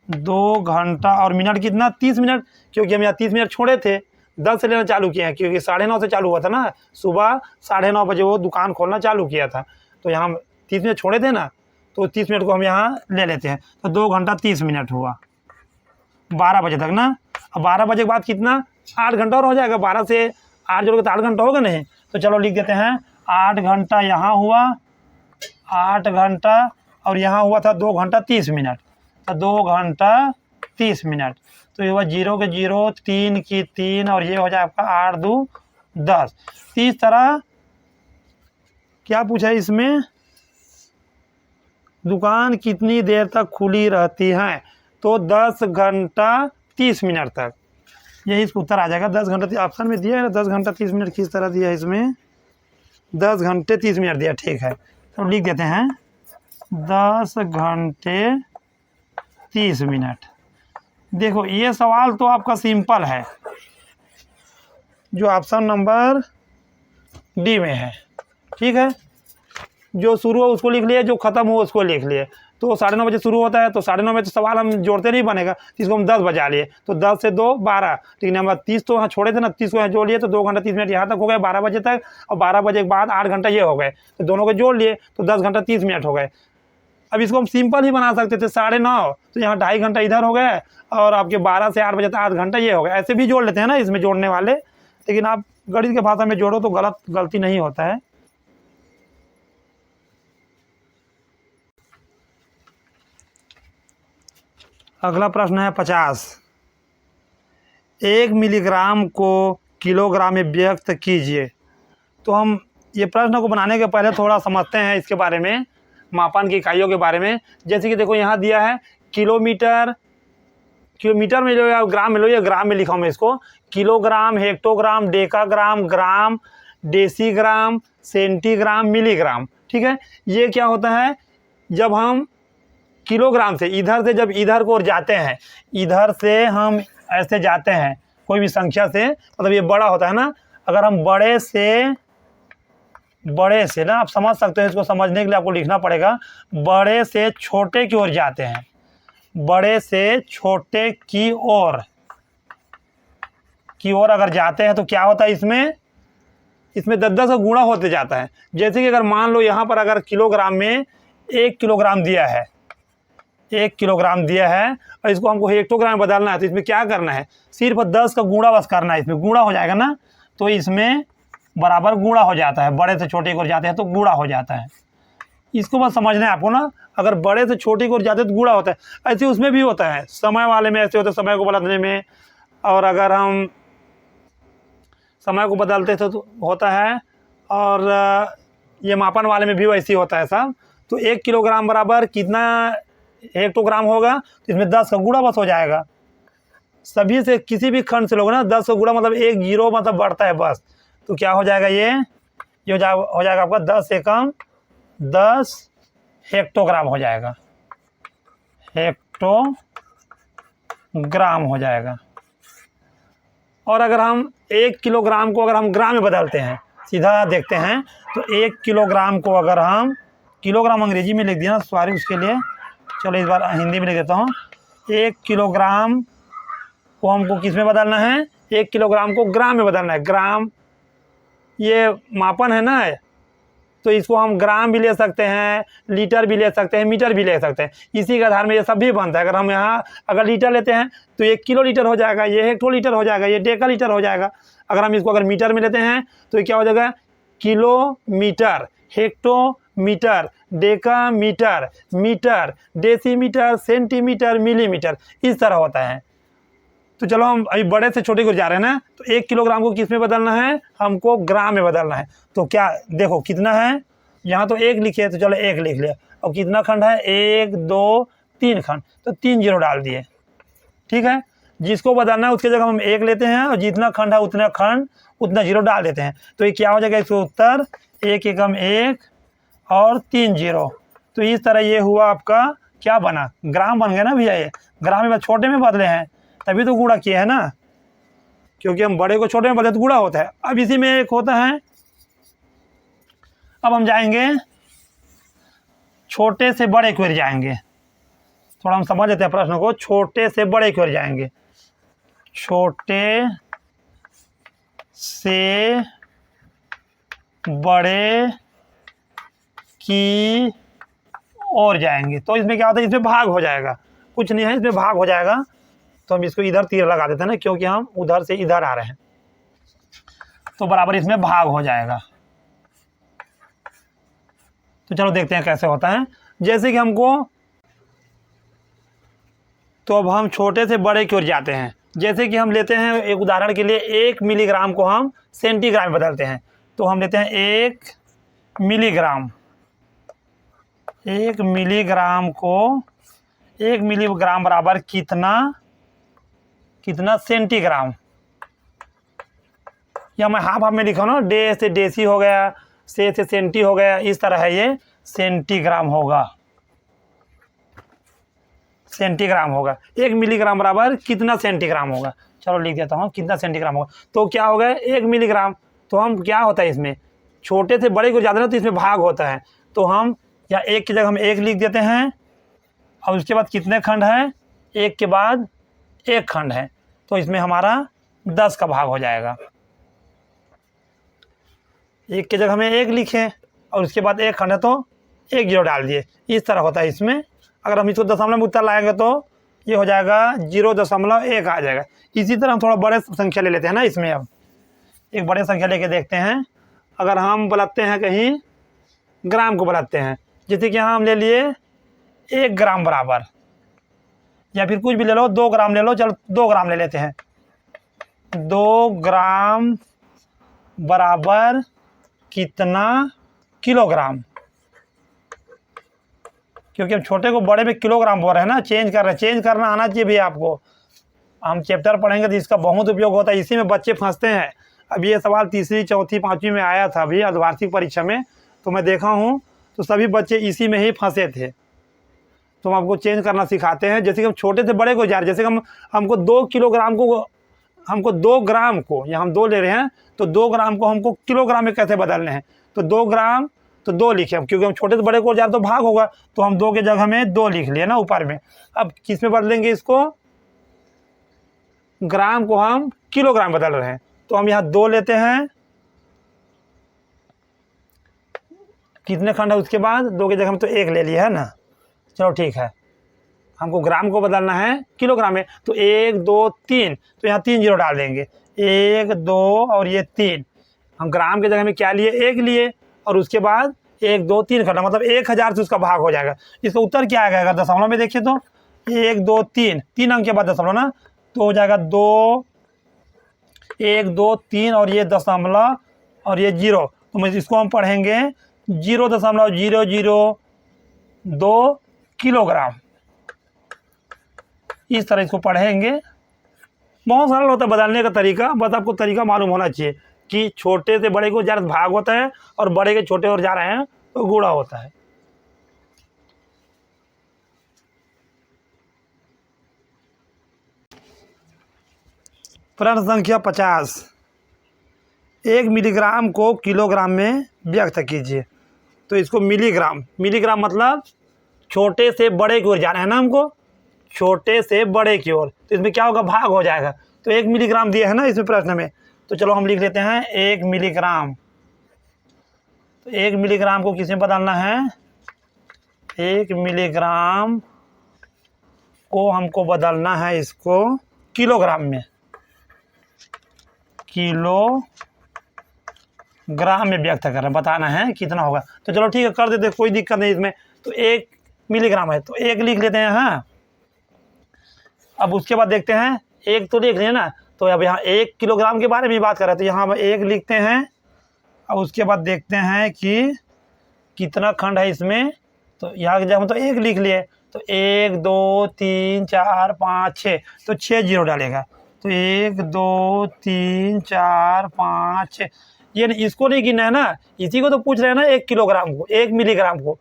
2 घंटा और मिनट कितना 30 मिनट, क्योंकि हम यहाँ 30 मिनट छोड़े थे, 10 से लेना चालू किए हैं, क्योंकि 9:30 से चालू हुआ था ना, सुबह 9:30 बजे वो दुकान खोलना चालू किया था, तो यहाँ 30 मिनट छोड़े थे ना, तो 30 मिनट को हम यहाँ ले लेते हैं, तो 2 घंटा 30 मिनट हुआ 12 बजे तक ना। अब 12 बजे के बाद कितना, 8 घंटा और हो जाएगा, 12 से 8 जोड़ के तो 8 घंटा होगा नहीं, तो चलो लिख देते हैं 8 घंटा यहाँ हुआ, 8 घंटा और यहाँ हुआ था 2 घंटा 30 मिनट, तो 2 घंटा 30 मिनट, तो ये हुआ 0 के 0, 3 की 3 और ये हो जाए आपका 8 2 10। इस तरह क्या पूछा है इसमें, दुकान कितनी देर तक खुली रहती है, तो 10 घंटा 30 मिनट तक। यही इसका उत्तर आ जाएगा। 10 घंटा ऑप्शन में दिया है 10 घंटा 30 मिनट किस तरह दिया है इसमें, 10 घंटे 30 मिनट दिया, ठीक है। तो लिख देते हैं 10 घंटे 30 मिनट। देखो ये सवाल तो आपका सिंपल है, जो ऑप्शन नंबर डी में है, ठीक है। जो शुरू हो उसको लिख लिए, जो ख़त्म हो उसको लिख लिए। तो 9:30 बजे शुरू होता है, तो 9:30 में तो सवाल हम जोड़ते नहीं बनेगा, तो इसको हम 10 बजा लिए, तो 10 से 2 12, ठीक है। हम 30 तो यहाँ छोड़े थे ना, 30 को यहाँ जोड़ लिए, तो 2 घंटा 30 मिनट यहाँ तक हो गए 12 बजे तक, और 12 बजे के बाद 8 घंटा ये हो गए, तो दोनों को जोड़ लिए तो 10 घंटा 30 मिनट हो गए। अब इसको हम सिंपल ही बना सकते थे 9:30, तो यहाँ 2.5 घंटा इधर हो गए, और आपके 12 से 8 बजे तक 8 घंटा ये हो गया। ऐसे भी जोड़ लेते हैं ना इसमें जोड़ने वाले, लेकिन आप गणित के भाषा में जोड़ो तो गलती नहीं होता है। अगला प्रश्न है 50। 1 मिलीग्राम को किलोग्राम में व्यक्त कीजिए। तो हम ये प्रश्न को बनाने के पहले थोड़ा समझते हैं इसके बारे में, मापन की इकाइयों के बारे में। जैसे कि देखो यहाँ दिया है किलोमीटर, किलोमीटर में लो या ग्राम में लो, या ग्राम में लिखा हूँ मैं इसको, किलोग्राम, हेक्टोग्राम, डेकाग्राम, ग्राम, डेसीग्राम, सेंटीग्राम, मिलीग्राम, ठीक है। ये क्या होता है, जब हम किलोग्राम से इधर से जब इधर को ओर जाते हैं, इधर से हम ऐसे जाते हैं कोई भी संख्या से, मतलब ये बड़ा होता है ना, अगर हम बड़े से ना, आप समझ सकते हैं, इसको समझने के लिए आपको लिखना पड़ेगा, बड़े से छोटे की ओर जाते हैं, बड़े से छोटे की ओर अगर जाते हैं तो क्या होता है, इसमें 10-10 का गुणा होते जाता है। जैसे कि अगर मान लो यहाँ पर अगर किलोग्राम में 1 किलोग्राम दिया है, 1 किलोग्राम दिया है, और इसको हमको हेक्टोग्राम में बदलना है, तो इसमें क्या करना है, सिर्फ 10 का गुणा बस करना है, इसमें गुणा हो जाएगा ना, तो इसमें बराबर गुणा हो जाता है, बड़े से छोटे की ओर जाते हैं तो गुणा हो जाता है। इसको बस समझना है आपको ना, अगर बड़े से छोटे की ओर जाते हैं तो गुणा होता है। ऐसे उसमें भी होता है, समय वाले में ऐसे होता है, समय को बदलने में, और अगर हम समय को बदलते थे तो होता है, और ये मापन वाले में भी वैसे ही होता है सब। तो 1 किलोग्राम बराबर कितना हेक्टोग्राम होगा, तो इसमें 10 का गुणा बस हो जाएगा। सभी से किसी भी खंड से लोग ना 10 का गुणा, मतलब 1 जीरो मतलब बढ़ता है बस, तो क्या हो जाएगा, ये हो जाएगा आपका 10 एकम 10 हेक्टोग्राम हो जाएगा, हेक्टोग्राम हो जाएगा। और अगर हम 1 किलोग्राम को अगर हम ग्राम में बदलते हैं, सीधा देखते हैं, तो 1 किलोग्राम को अगर हम, किलोग्राम अंग्रेजी में लिख दिया, सॉरी उसके लिए, चलो इस बार हिंदी में लिख देता हूँ। 1 किलोग्राम को हमको किस में बदलना है, 1 किलोग्राम को ग्राम में बदलना है। ग्राम ये मापन है ना, तो इसको हम ग्राम भी ले सकते हैं, लीटर भी ले सकते हैं, मीटर भी ले सकते हैं, इसी के आधार में ये सब भी बनता है। अगर हम यहाँ अगर लीटर लेते हैं तो 1 किलो लीटर हो जाएगा, ये हेक्टो लीटर हो जाएगा, ये डेका लीटर हो जाएगा। अगर हम इसको अगर मीटर में लेते हैं तो ये क्या हो जाएगा, kilometre, hectometre, deca metre, metre, decimetre, centimetre, millimetre, इस तरह होता है। तो चलो हम अभी बड़े से छोटे को जा रहे हैं ना, तो 1 किलोग्राम को किस में बदलना है, हमको ग्राम में बदलना है। तो क्या देखो कितना है, यहाँ तो 1 लिखे, तो चलो 1 लिख लिया। और कितना खंड है, 1 2 3 खंड, तो 3 जीरो डाल दिए, ठीक है। जिसको बदलना है उसके जगह हम 1 लेते हैं, और जितना खंड है उतना खंड उतना जीरो डाल देते हैं। तो ये क्या हो जाएगा, इसका उत्तर 1 एकम 1 और 3 जीरो। तो इस तरह ये हुआ आपका क्या बना, ग्राम बन गया ना भैया। ये ग्राम में छोटे में बदले हैं, तभी तो गुणा किए है ना, क्योंकि हम बड़े को छोटे में बदले तो गुणा होता है। अब इसी में एक होता है, अब हम जाएंगे छोटे से बड़े की ओर जाएंगे, थोड़ा हम समझ लेते हैं प्रश्न को। छोटे से बड़े की ओर जाएंगे, छोटे से बड़े की ओर जाएंगे, तो इसमें क्या होता है, इसमें भाग हो जाएगा, कुछ नहीं है, इसमें भाग हो जाएगा। तो हम इसको इधर तीर लगा देते हैं ना, क्योंकि हम उधर से इधर आ रहे हैं, तो बराबर इसमें भाग हो जाएगा। तो चलो देखते हैं कैसे होता है। जैसे कि हमको, तो अब हम छोटे से बड़े की ओर जाते हैं। जैसे कि हम लेते हैं एक उदाहरण के लिए, 1 मिलीग्राम को हम सेंटीग्राम में बदलते हैं, तो हम लेते हैं 1 मिलीग्राम। 1 मिलीग्राम को 1 मिलीग्राम बराबर कितना सेंटीग्राम, या मैं हाफ हाफ में लिखा ना, डे से डेसी हो गया, से सेंटी हो गया, इस तरह है ये सेंटीग्राम होगा, सेंटीग्राम होगा। 1 मिलीग्राम बराबर कितना सेंटीग्राम होगा, चलो लिख देता हूँ कितना सेंटीग्राम होगा। तो क्या हो गया 1 मिलीग्राम, तो हम क्या होता है इसमें छोटे से बड़े को ज़्यादा ना तो इसमें भाग होता है, तो हम या 1 की जगह हम 1 लिख देते हैं, और उसके बाद कितने खंड हैं, 1 के बाद 1 खंड है, तो इसमें हमारा 10 का भाग हो जाएगा। 1 की जगह हमें 1 लिखे और उसके बाद 1 खंड है तो 1 जीरो डाल दिए, इस तरह होता है इसमें। अगर हम इसको दशमलव में उत्तर लाएंगे तो ये हो जाएगा 0.1 आ जाएगा। इसी तरह हम थोड़ा बड़े संख्या ले लेते हैं ना इसमें। अब एक बड़े संख्या लेके देखते हैं, अगर हम बुलाते हैं कहीं ग्राम को बुलाते हैं, जैसे कि यहाँ हम ले लिए 1 ग्राम बराबर, या फिर कुछ भी ले लो, 2 ग्राम ले लो, चलो 2 ग्राम ले लेते हैं। 2 ग्राम बराबर कितना किलोग्राम, क्योंकि हम छोटे को बड़े में किलोग्राम बोल रहे हैं ना, चेंज कर रहे हैं, चेंज करना आना चाहिए भी आपको। हम चैप्टर पढ़ेंगे तो इसका बहुत उपयोग होता है, इसी में बच्चे फंसते हैं। अब ये सवाल तीसरी चौथी पाँचवीं में आया था अभी अर्धवार्षिक परीक्षा में, तो मैं देखा हूँ तो सभी बच्चे इसी में ही फंसे थे। तो हम आपको चेंज करना सिखाते हैं, जैसे कि हम छोटे से बड़े को जा रहे हैं, जैसे कि हमको 2 किलोग्राम को, हमको 2 ग्राम को, या हम 2 ले रहे हैं तो 2 ग्राम को हमको किलोग्राम में कैसे बदलने हैं, तो 2 ग्राम तो 2 लिखे हम, क्योंकि हम छोटे से बड़े को जा रहे तो भाग होगा, तो हम 2 के जगह में 2 लिख लिए ना ऊपर में। अब किस में बदलेंगे इसको, ग्राम को हम किलोग्राम बदल रहे हैं, तो हम यहाँ 2 लेते हैं, कितने खंड है उसके बाद 2 की जगह में तो 1 ले लिया है ना, चलो ठीक है। हमको ग्राम को बदलना है किलोग्राम में, तो 1 2 3, तो यहाँ 3 जीरो डाल देंगे, 1 2 और ये 3। हम ग्राम की जगह में क्या लिए, 1 लिए, और उसके बाद 1 2 3 खंडा, मतलब 1000 से उसका भाग हो जाएगा। इसका उत्तर क्या आएगा, अगर दशमलव में देखिए तो 1 2 3, 3 अंक के बाद दशमलव ना, तो हो जाएगा 2 1 2 3 और ये दशमलव और ये जीरो, तो इसको हम पढ़ेंगे 0.002 किलोग्राम, इस तरह इसको पढ़ेंगे। बहुत सरल होता है बदलने का तरीका, बस आपको तरीका मालूम होना चाहिए कि छोटे से बड़े को जा रहे भाग होता है और बड़े के छोटे और जा रहे हैं तो गुणा होता है। प्रश्न संख्या 50, 1 मिलीग्राम को किलोग्राम में व्यक्त कीजिए। तो इसको मिलीग्राम, मिलीग्राम मतलब छोटे से बड़े की ओर जाना है ना हमको, छोटे से बड़े की ओर, तो इसमें क्या होगा, भाग हो जाएगा। तो 1 मिलीग्राम दिया है ना इसमें प्रश्न में, तो चलो हम लिख लेते हैं 1 मिलीग्राम। तो 1 मिलीग्राम को किस में बदलना है, 1 मिलीग्राम को हमको बदलना है इसको किलोग्राम में, किलोग्राम में व्यक्त करना, बताना है कितना होगा। तो चलो ठीक है कर देते, कोई दिक्कत नहीं इसमें। तो 1 मिलीग्राम है तो 1 लिख लेते हैं। हाँ, अब उसके बाद देखते हैं, 1 तो लिख लिया ना, तो अब यहाँ 1 किलोग्राम के बारे में बात कर रहे हैं, तो यहाँ हम 1 लिखते हैं। अब उसके बाद देखते हैं कि कितना खंड है इसमें, तो यहाँ जब हम तो 1 लिख लिए, तो 1 2 3 4 5 6, तो 6 जीरो डालेगा, तो 1 2 3 4 5 6, ये इसको नहीं गिनना है ना, इसी को तो पूछ रहे हैं ना, 1 किलोग्राम को, 1 मिलीग्राम को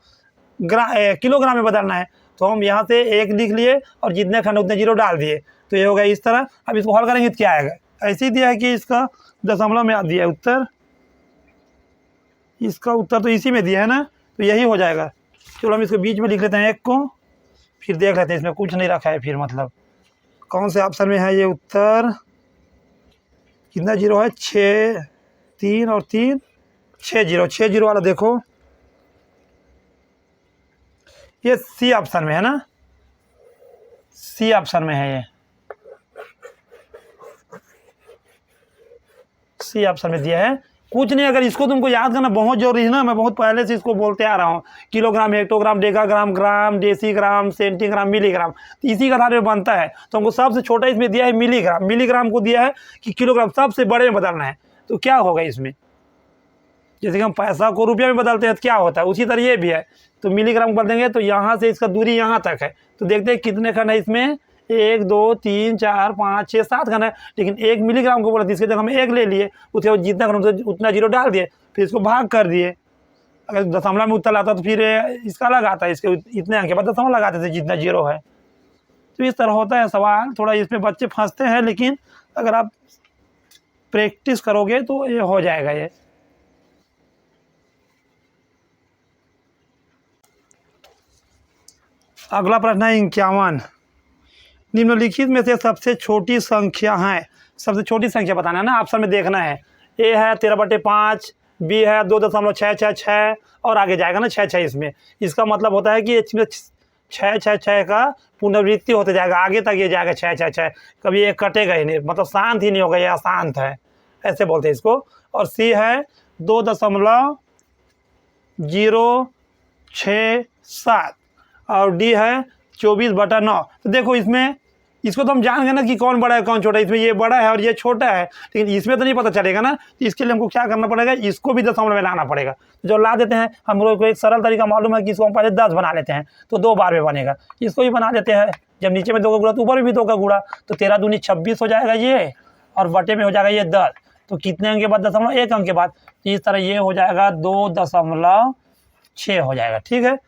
किलोग्राम में बदलना है। तो हम यहाँ से 1 लिख लिए और जितने खंड उतने जीरो डाल दिए, तो ये हो गया इस तरह। अब इसको हल करेंगे तो क्या आएगा, ऐसे ही दिया है कि इसका दशमलव में दिया है उत्तर, इसका उत्तर तो इसी में दिया है ना, तो यही हो जाएगा। चलो हम इसको बीच में लिख लेते हैं 1 को, फिर देख लेते हैं इसमें कुछ नहीं रखा है, फिर मतलब कौन से ऑप्शन में है ये उत्तर, कितना जीरो है, 6 3 और 3 6 जीरो, 6 जीरो वाला देखो, ये सी ऑप्शन में है ना, सी ऑप्शन में है, ये सी ऑप्शन में दिया है। कुछ नहीं, अगर इसको तुमको याद करना बहुत जरूरी है ना, मैं बहुत पहले से इसको बोलते आ रहा हूँ, किलोग्राम हेक्टोग्राम डेकाग्राम ग्राम डेसीग्राम सेंटीग्राम मिलीग्राम, तो इसी का आधार में बनता है। तो हमको सबसे छोटा इसमें दिया है मिलीग्राम, मिलीग्राम को दिया है कि किलोग्राम सबसे बड़े में बदलना है, तो क्या होगा इसमें, जैसे कि हम पैसा को रुपया में बदलते हैं तो क्या होता है, उसी तरह ये भी है। तो मिलीग्राम बदलेंगे तो यहाँ से इसका दूरी यहाँ तक है, तो देखते हैं कितने खंड है इसमें, 1 2 3 4 5 6 7 करना है, लेकिन 1 मिलीग्राम को बोला, इसके जगह हम 1 ले लिए, उसके बाद जितना करना उतना जीरो डाल दिए, फिर इसको भाग कर दिए। अगर दशमलव में उत्तर आता तो फिर इसका अलग आता है, इसके इतने अंक के बाद दशमलव लगाते थे जितना जीरो है। तो इस तरह होता है सवाल, थोड़ा इसमें बच्चे फंसते हैं, लेकिन अगर आप प्रैक्टिस करोगे तो ये हो जाएगा। ये अगला प्रश्न है 51। निम्नलिखित में से सबसे छोटी संख्या है, सबसे छोटी संख्या बताना है ना, ऑप्शन में देखना है। ए है 13/5, बी है 2.666 और आगे जाएगा ना 6 इसमें। इसका मतलब होता है कि इसमें 6 का पुनरावृत्ति होते जाएगा, आगे तक ये जाएगा 6, कभी ये कटेगा ही नहीं, मतलब शांत ही नहीं होगा, ये अशांत है, ऐसे बोलते हैं इसको। और सी है 2.067 और डी है 24/9। तो देखो इसमें इसको तो हम जान गए ना कि कौन बड़ा है कौन छोटा है, इसमें ये बड़ा है और ये छोटा है, लेकिन इसमें तो नहीं पता चलेगा ना। तो इसके लिए हमको क्या करना पड़ेगा, इसको भी दशमलव में लाना पड़ेगा। जो ला देते हैं, हम लोग को एक सरल तरीका मालूम है कि इसको हम पहले 10 बना लेते हैं तो 2 बार में बनेगा, इसको भी बना लेते हैं। जब नीचे में 2 का गुणा तो ऊपर भी 2 का गुणा, तो 13 दूनी 26 हो जाएगा ये, और बटे में हो जाएगा ये 10। तो कितने अंक के बाद दशमलव, 1 अंक के बाद, इस तरह ये हो जाएगा 2.6 हो जाएगा। ठीक है,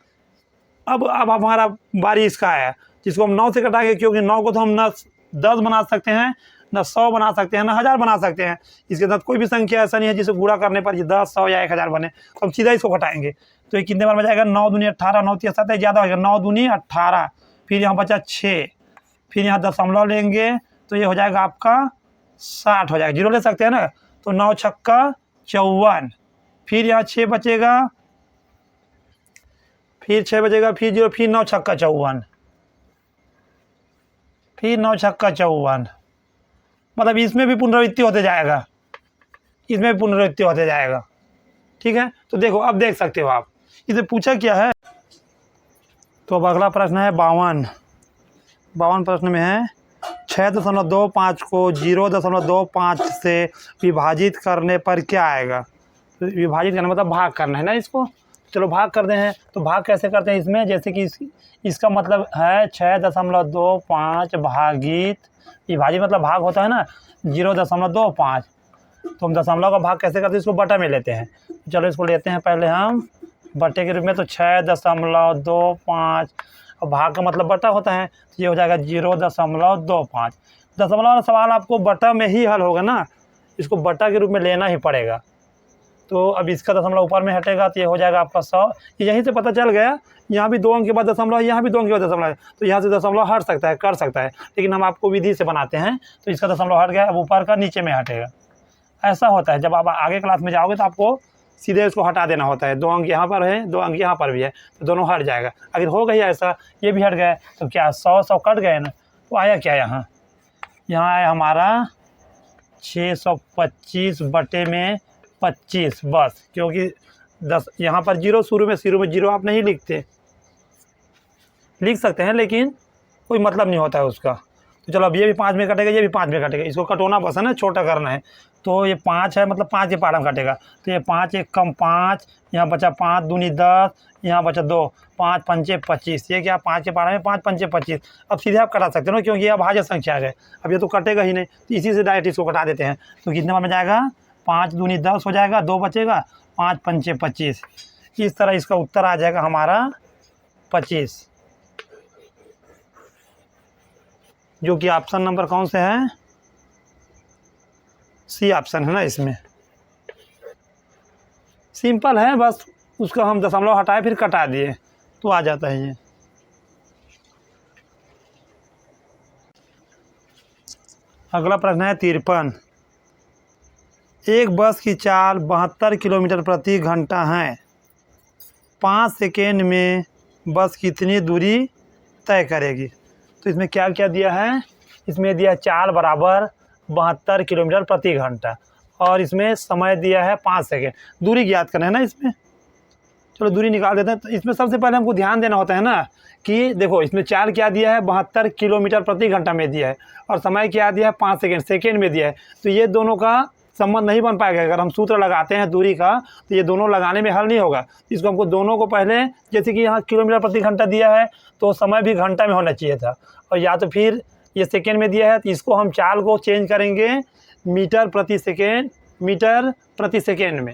अब हमारा बारी इसका है, जिसको हम 9 से कटाएंगे, क्योंकि 9 को तो हम न 10 बना सकते हैं, न 100 बना सकते हैं, न 1000 बना सकते हैं। इसके साथ कोई भी संख्या ऐसा नहीं है जिसे गुणा करने पर 10, 100 या 1000 बने, तो हम सीधा इसको घटाएंगे। तो ये कितने बार में जाएगा, 9 दूनी 18, 9 3 7 ज़्यादा होगा, 9 दूनी 18, फिर यहाँ बचा 6, फिर यहाँ दशमलव लेंगे तो ये हो जाएगा आपका 60 हो जाएगा, जीरो ले सकते हैं ना। तो 9 छक्का 54, फिर यहाँ 6 बचेगा, फिर 6 बचेगा, फिर जीरो, फिर 9 छक्का 54, फिर 9 छक्का 54, मतलब इसमें भी पुनरावृत्ति होते जाएगा, इसमें भी पुनरावृत्ति होते जाएगा। ठीक है, तो देखो अब देख सकते हो आप, इसे पूछा क्या है। तो अब अगला प्रश्न है 52 प्रश्न में है 6.25 को 0.25 से विभाजित करने पर क्या आएगा। तो विभाजित करना मतलब भाग करना है ना इसको, चलो भाग करते हैं। तो भाग कैसे करते हैं इसमें, जैसे कि इसका मतलब है 6.25 भागित, विभाजित मतलब भाग होता है ना 0.25, तो हम दशमलव का भाग कैसे करते हैं, इसको बटा में लेते हैं। चलो इसको लेते हैं पहले हम बटे के रूप में, तो 6.25 और भाग का मतलब बटा होता है, तो ये हो जाएगा 0.25। दशमलव वाला सवाल आपको बटा में ही हल होगा ना, इसको बटा के रूप में लेना ही पड़ेगा। तो अब इसका दशमलव ऊपर में हटेगा तो ये हो जाएगा आपका 100। यहीं से पता चल गया, यहाँ भी 2 अंक के बाद दशमलव, यहाँ भी 2 अंक के बाद दशमलव है, तो यहाँ से दशमलव हट सकता है, कर सकता है, लेकिन हम आपको विधि से बनाते हैं। तो इसका दशमलव हट गया, अब ऊपर का नीचे में हटेगा। ऐसा होता है, जब आप आगे क्लास में जाओगे तो आपको सीधे इसको हटा देना होता है, 2 अंक यहाँ पर है, 2 अंक यहाँ पर भी है, तो दोनों हट जाएगा। अगर हो गई ऐसा, ये भी हट गया, तो क्या 100 कट गए ना, तो आया क्या यहाँ आया हमारा 625 बटे में 25 बस, क्योंकि 10 यहाँ पर जीरो शुरू में जीरो आप नहीं लिखते, लिख सकते हैं लेकिन कोई मतलब नहीं होता है उसका। तो चलो अब ये भी 5 में कटेगा, ये भी 5 में कटेगा, इसको कटोना बस है ना, छोटा करना है। तो ये 5 है, मतलब 5 के पारा में कटेगा, तो ये 5 एक कम 5, यहाँ बचा 5 दूनी 10, यहाँ बचा 2, 5 पंचे 25, ये क्या 5 के पारा में 5 पंचे 25। अब सीधे आप कटा सकते हो ना, क्योंकि ये अभाज्य संख्या है, अब ये तो कटेगा ही नहीं, तो इसी से डायरेक्ट इसको कटा देते हैं। तो कितने बार में जाएगा, 5 दूनी 10 हो जाएगा, 2 बचेगा, 5 पंचे 25, इस तरह इसका उत्तर आ जाएगा हमारा 25, जो कि ऑप्शन नंबर कौन से है, सी ऑप्शन है ना। इसमें सिंपल है, बस उसका हम दशमलव हटाए फिर कटा दिए तो आ जाता है ये। अगला प्रश्न है 53। एक बस की चाल 72 किलोमीटर प्रति घंटा है, 5 सेकेंड में बस कितनी दूरी तय करेगी। तो इसमें क्या क्या दिया है, इसमें दिया चाल बराबर 72 किलोमीटर प्रति घंटा, और इसमें समय दिया है 5 सेकेंड। दूरी ज्ञात करना है ना इसमें, चलो दूरी निकाल देते हैं। तो इसमें सबसे पहले हमको ध्यान देना होता है ना कि देखो इसमें चाल क्या दिया है, 72 किलोमीटर प्रति घंटा में दिया है, और समय क्या दिया है 5 सेकेंड में दिया है। तो ये दोनों का संबंध नहीं बन पाएगा। अगर हम सूत्र लगाते हैं दूरी का तो ये दोनों लगाने में हल नहीं होगा। इसको हमको दोनों को पहले, जैसे कि यहाँ किलोमीटर प्रति घंटा दिया है तो समय भी घंटा में होना चाहिए था, और या तो फिर ये सेकेंड में दिया है तो इसको हम चाल को चेंज करेंगे मीटर प्रति सेकेंड, मीटर प्रति सेकेंड में।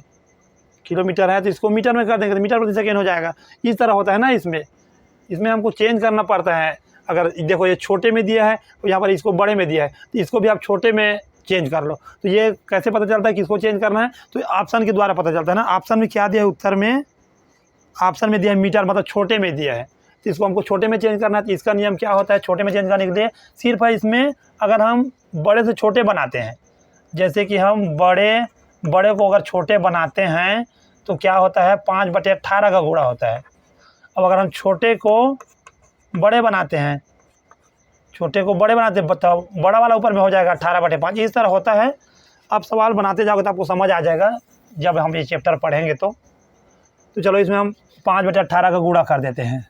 किलोमीटर है तो इसको मीटर में कर देंगे तो मीटर प्रति सेकेंड हो जाएगा। इस तरह होता है ना, इसमें हमको चेंज करना पड़ता है। अगर देखो ये छोटे में दिया है तो यहाँ पर इसको बड़े में दिया है तो इसको भी आप छोटे में चेंज कर लो। तो ये कैसे पता चलता है किसको चेंज करना है? तो ऑप्शन के द्वारा पता चलता है ना। ऑप्शन में क्या दिया है? उत्तर में ऑप्शन में दिया है मीटर, मतलब छोटे में दिया है, तो इसको हमको छोटे में चेंज करना है। तो इसका नियम क्या होता है छोटे में चेंज करने के लिए? सिर्फ है इसमें अगर हम बड़े से छोटे बनाते हैं, जैसे कि हम बड़े को अगर छोटे बनाते हैं तो क्या होता है 5/18 का गुणा होता है। अब अगर हम छोटे को बड़े बनाते हैं, बताओ बड़ा वाला ऊपर में हो जाएगा 18/5, इस तरह होता है। अब सवाल बनाते जाओगे तो आपको समझ आ जाएगा जब हम ये चैप्टर पढ़ेंगे तो चलो इसमें हम 5/18 का गुणा कर देते हैं।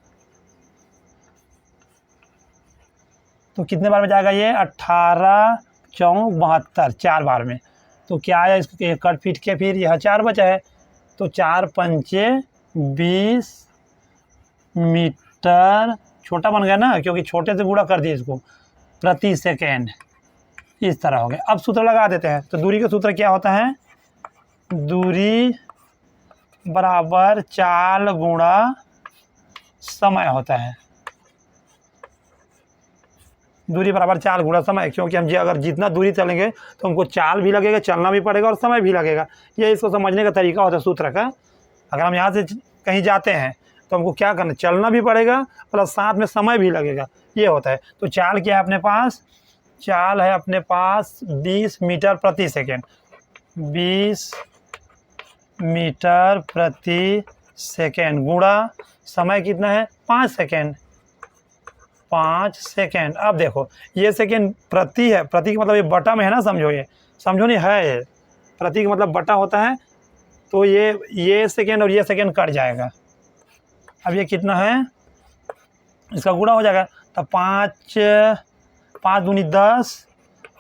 तो कितने बार में जाएगा ये? 18 4 72, 4 बार में। तो क्या आया? इसको कट पीट के फिर यह 4 बचा है तो 4 पंचे 20 मीटर, छोटा बन गया ना क्योंकि छोटे से गुणा कर दिए इसको, प्रति सेकेंड। इस तरह हो गया। अब सूत्र लगा देते हैं। तो दूरी का सूत्र क्या होता है? दूरी बराबर चाल गुणा समय होता है। दूरी बराबर चाल गुणा समय, क्योंकि हम अगर जितना दूरी चलेंगे तो हमको चाल भी लगेगा, चलना भी पड़ेगा और समय भी लगेगा। ये इसको समझने का तरीका होता है सूत्र का। अगर हम यहाँ से कहीं जाते हैं तो हमको क्या करना? चलना भी पड़ेगा प्लस साथ में समय भी लगेगा, ये होता है। तो चाल क्या है अपने पास? चाल है अपने पास 20 मीटर प्रति सेकेंड, 20 मीटर प्रति सेकेंड गुणा समय कितना है? 5 सेकेंड, 5 सेकेंड। अब देखो ये सेकेंड प्रति है, प्रति का मतलब ये बटा में है ना, समझो नहीं है, ये प्रति का मतलब बटा होता है। तो ये सेकेंड और ये सेकेंड कट जाएगा। अब ये कितना है? इसका गुणा हो जाएगा तो 5 दूनी 10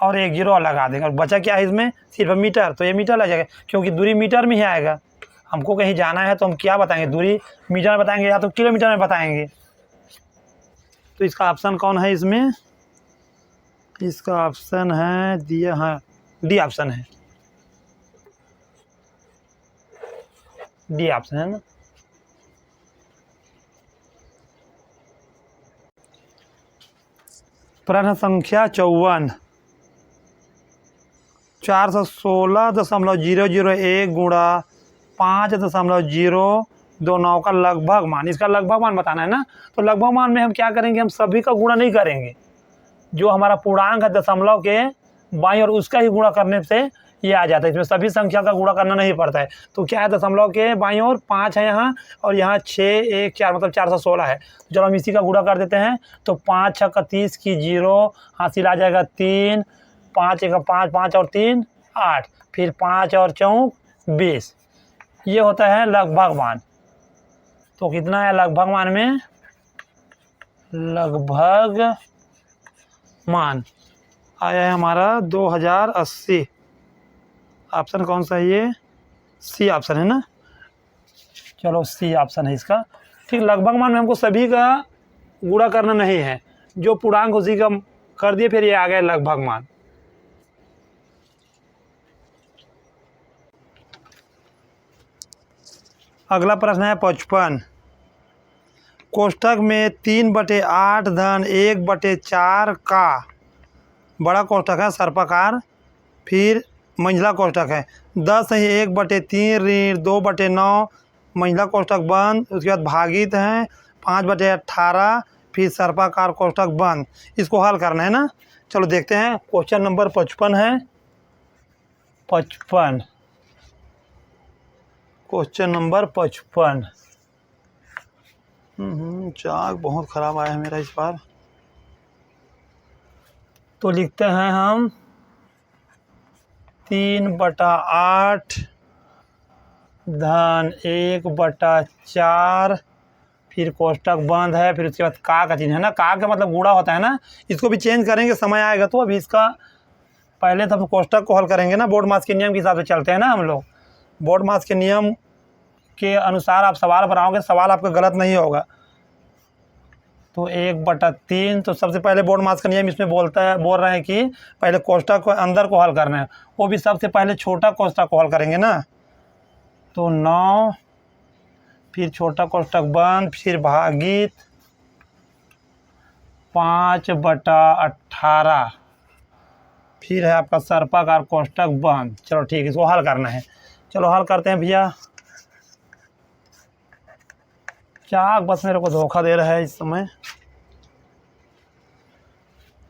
और 1 0 लगा देंगे। और बचा क्या है इसमें? सिर्फ मीटर, तो ये मीटर लग जाएगा क्योंकि दूरी मीटर में ही आएगा। हमको कहीं जाना है तो हम क्या बताएंगे? दूरी मीटर में बताएंगे या तो किलोमीटर में बताएंगे। तो इसका ऑप्शन कौन है इसमें? इसका ऑप्शन है दिया है, डी ऑप्शन है, डी ऑप्शन है ना। प्रश्न संख्या 54, 416.001 गुणा 5.029 का लगभग मान। इसका लगभग मान बताना है ना। तो लगभग मान में हम क्या करेंगे? हम सभी का गुणा नहीं करेंगे, जो हमारा पूर्णांक है दशमलव के बाईं और उसका ही गुणा करने से ये आ जाता है। इसमें सभी संख्या का गुणा करना नहीं पड़ता है। तो क्या है? दशमलव के बाईं और 5 है यहाँ, और यहाँ 6 1 4 मतलब 416 है। तो चलो हम इसी का गुणा कर देते हैं। तो 5 6 30 की 0 हासिल आ जाएगा 3, 5 1 5 5 और 3 8, फिर 5 और 4 20। ये होता है लगभग मान। तो कितना है लगभग मान में? लगभग मान आया है हमारा 2080। ऑप्शन कौन सा है ये? सी ऑप्शन है ना। चलो सी ऑप्शन है इसका। ठीक, लगभग मान में हमको सभी का गुणा करना नहीं है, जो पूर्णांक उसी का कर दिए, फिर ये आ गया लगभग मान। अगला प्रश्न है 55। कोष्ठक में 3/8 धन 1/4 का बड़ा कोष्ठक है सर्पाकार, फिर मंझला कोष्ठक है 10 है 1/3 ऋण 2/9 मंझला कोष्ठक बंद, उसके बाद भागित है 5/18 फिर सर्पाकार कोष्ठक बंद। इसको हल करना है ना। चलो देखते हैं। क्वेश्चन नंबर 55 है। 55 क्वेश्चन नंबर 55। चाक बहुत ख़राब आया है मेरा इस बार। तो लिखते हैं हम 3/8 धन 1/4 फिर कोष्ठक बंद है, फिर उसके बाद का चिन्ह है ना। का मतलब गुणा होता है ना। इसको भी चेंज करेंगे समय आएगा तो। अभी इसका पहले तो हम कोष्टक को हल करेंगे ना, बोर्ड मास के नियम के हिसाब से चलते हैं ना हम लोग। बोर्ड मास के नियम के अनुसार आप सवाल बनाओगे, सवाल आपका गलत नहीं होगा। तो 1/3, तो सबसे पहले बोर्ड मास का नियम इसमें बोल रहे हैं कि पहले कोष्टक को अंदर को हल करना है, वो भी सबसे पहले छोटा कोष्टक को हल करेंगे ना। तो 9, फिर छोटा कोष्टक बंद, फिर भागित 5/18, फिर है आपका सर्पाकार कोष्टक बंद। चलो ठीक है, इसको हल करना है। चलो हल करते हैं भैया। चाक बस मेरे को धोखा दे रहा है इस समय।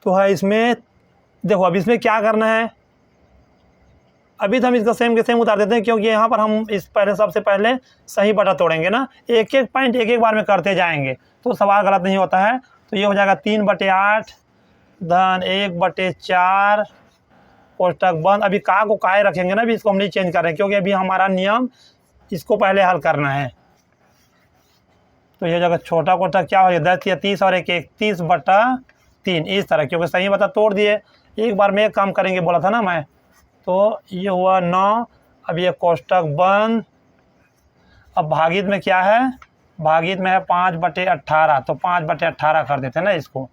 तो है इसमें देखो, अब इसमें क्या करना है, अभी तो हम इसका सेम के सेम उतार देते हैं, क्योंकि यहाँ पर हम इस पहले सबसे पहले सही बटा तोड़ेंगे ना, एक एक पॉइंट एक एक बार में करते जाएंगे तो सवाल गलत नहीं होता है। तो ये हो जाएगा 3/8 धन 1/4 कोष्टक बंद। अभी का को काय रखेंगे ना, अभी इसको हम नहीं चेंज कर रहे हैं, क्योंकि अभी हमारा नियम इसको पहले हल करना है। तो ये जगह छोटा कोष्टक क्या हो गया, 10 या 30 और 1 31/3 इस तरह, क्योंकि सही बता तोड़ दिए, एक बार में एक काम करेंगे बोला था ना मैं। तो ये हुआ 9, अब ये कोष्टक बंद। अब भागित में क्या है, भागित में है 5/18, तो 5/18 कर देते हैं ना इसको।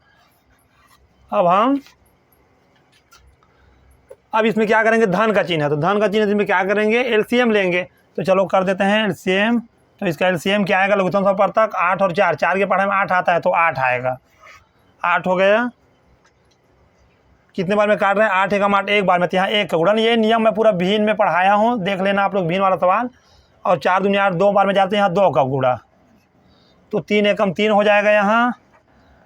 अब इसमें क्या करेंगे, धन का चिन्ह है, तो धन का चिन्ह इसमें क्या करेंगे, एलसीएम लेंगे। तो चलो कर देते हैं एलसीएम। तो इसका एलसीएम क्या आएगा, लघुत्तम समवर्तक 8 और 4, 4 के पढ़ाई में 8 आता है, तो 8 आएगा। 8 हो गया। कितने बार में काट रहे हैं, 8 एकम 8, एक बार में, तो यहाँ 1 का गुणन। ये नियम मैं पूरा भिन्न में पढ़ाया हूँ, देख लेना आप लोग भिन्न वाला सवाल। और 4 दूनी 8, 2 बार में जाते हैं, यहाँ 2 का गुणा, तो 3 एकम 3 हो जाएगा यहाँ,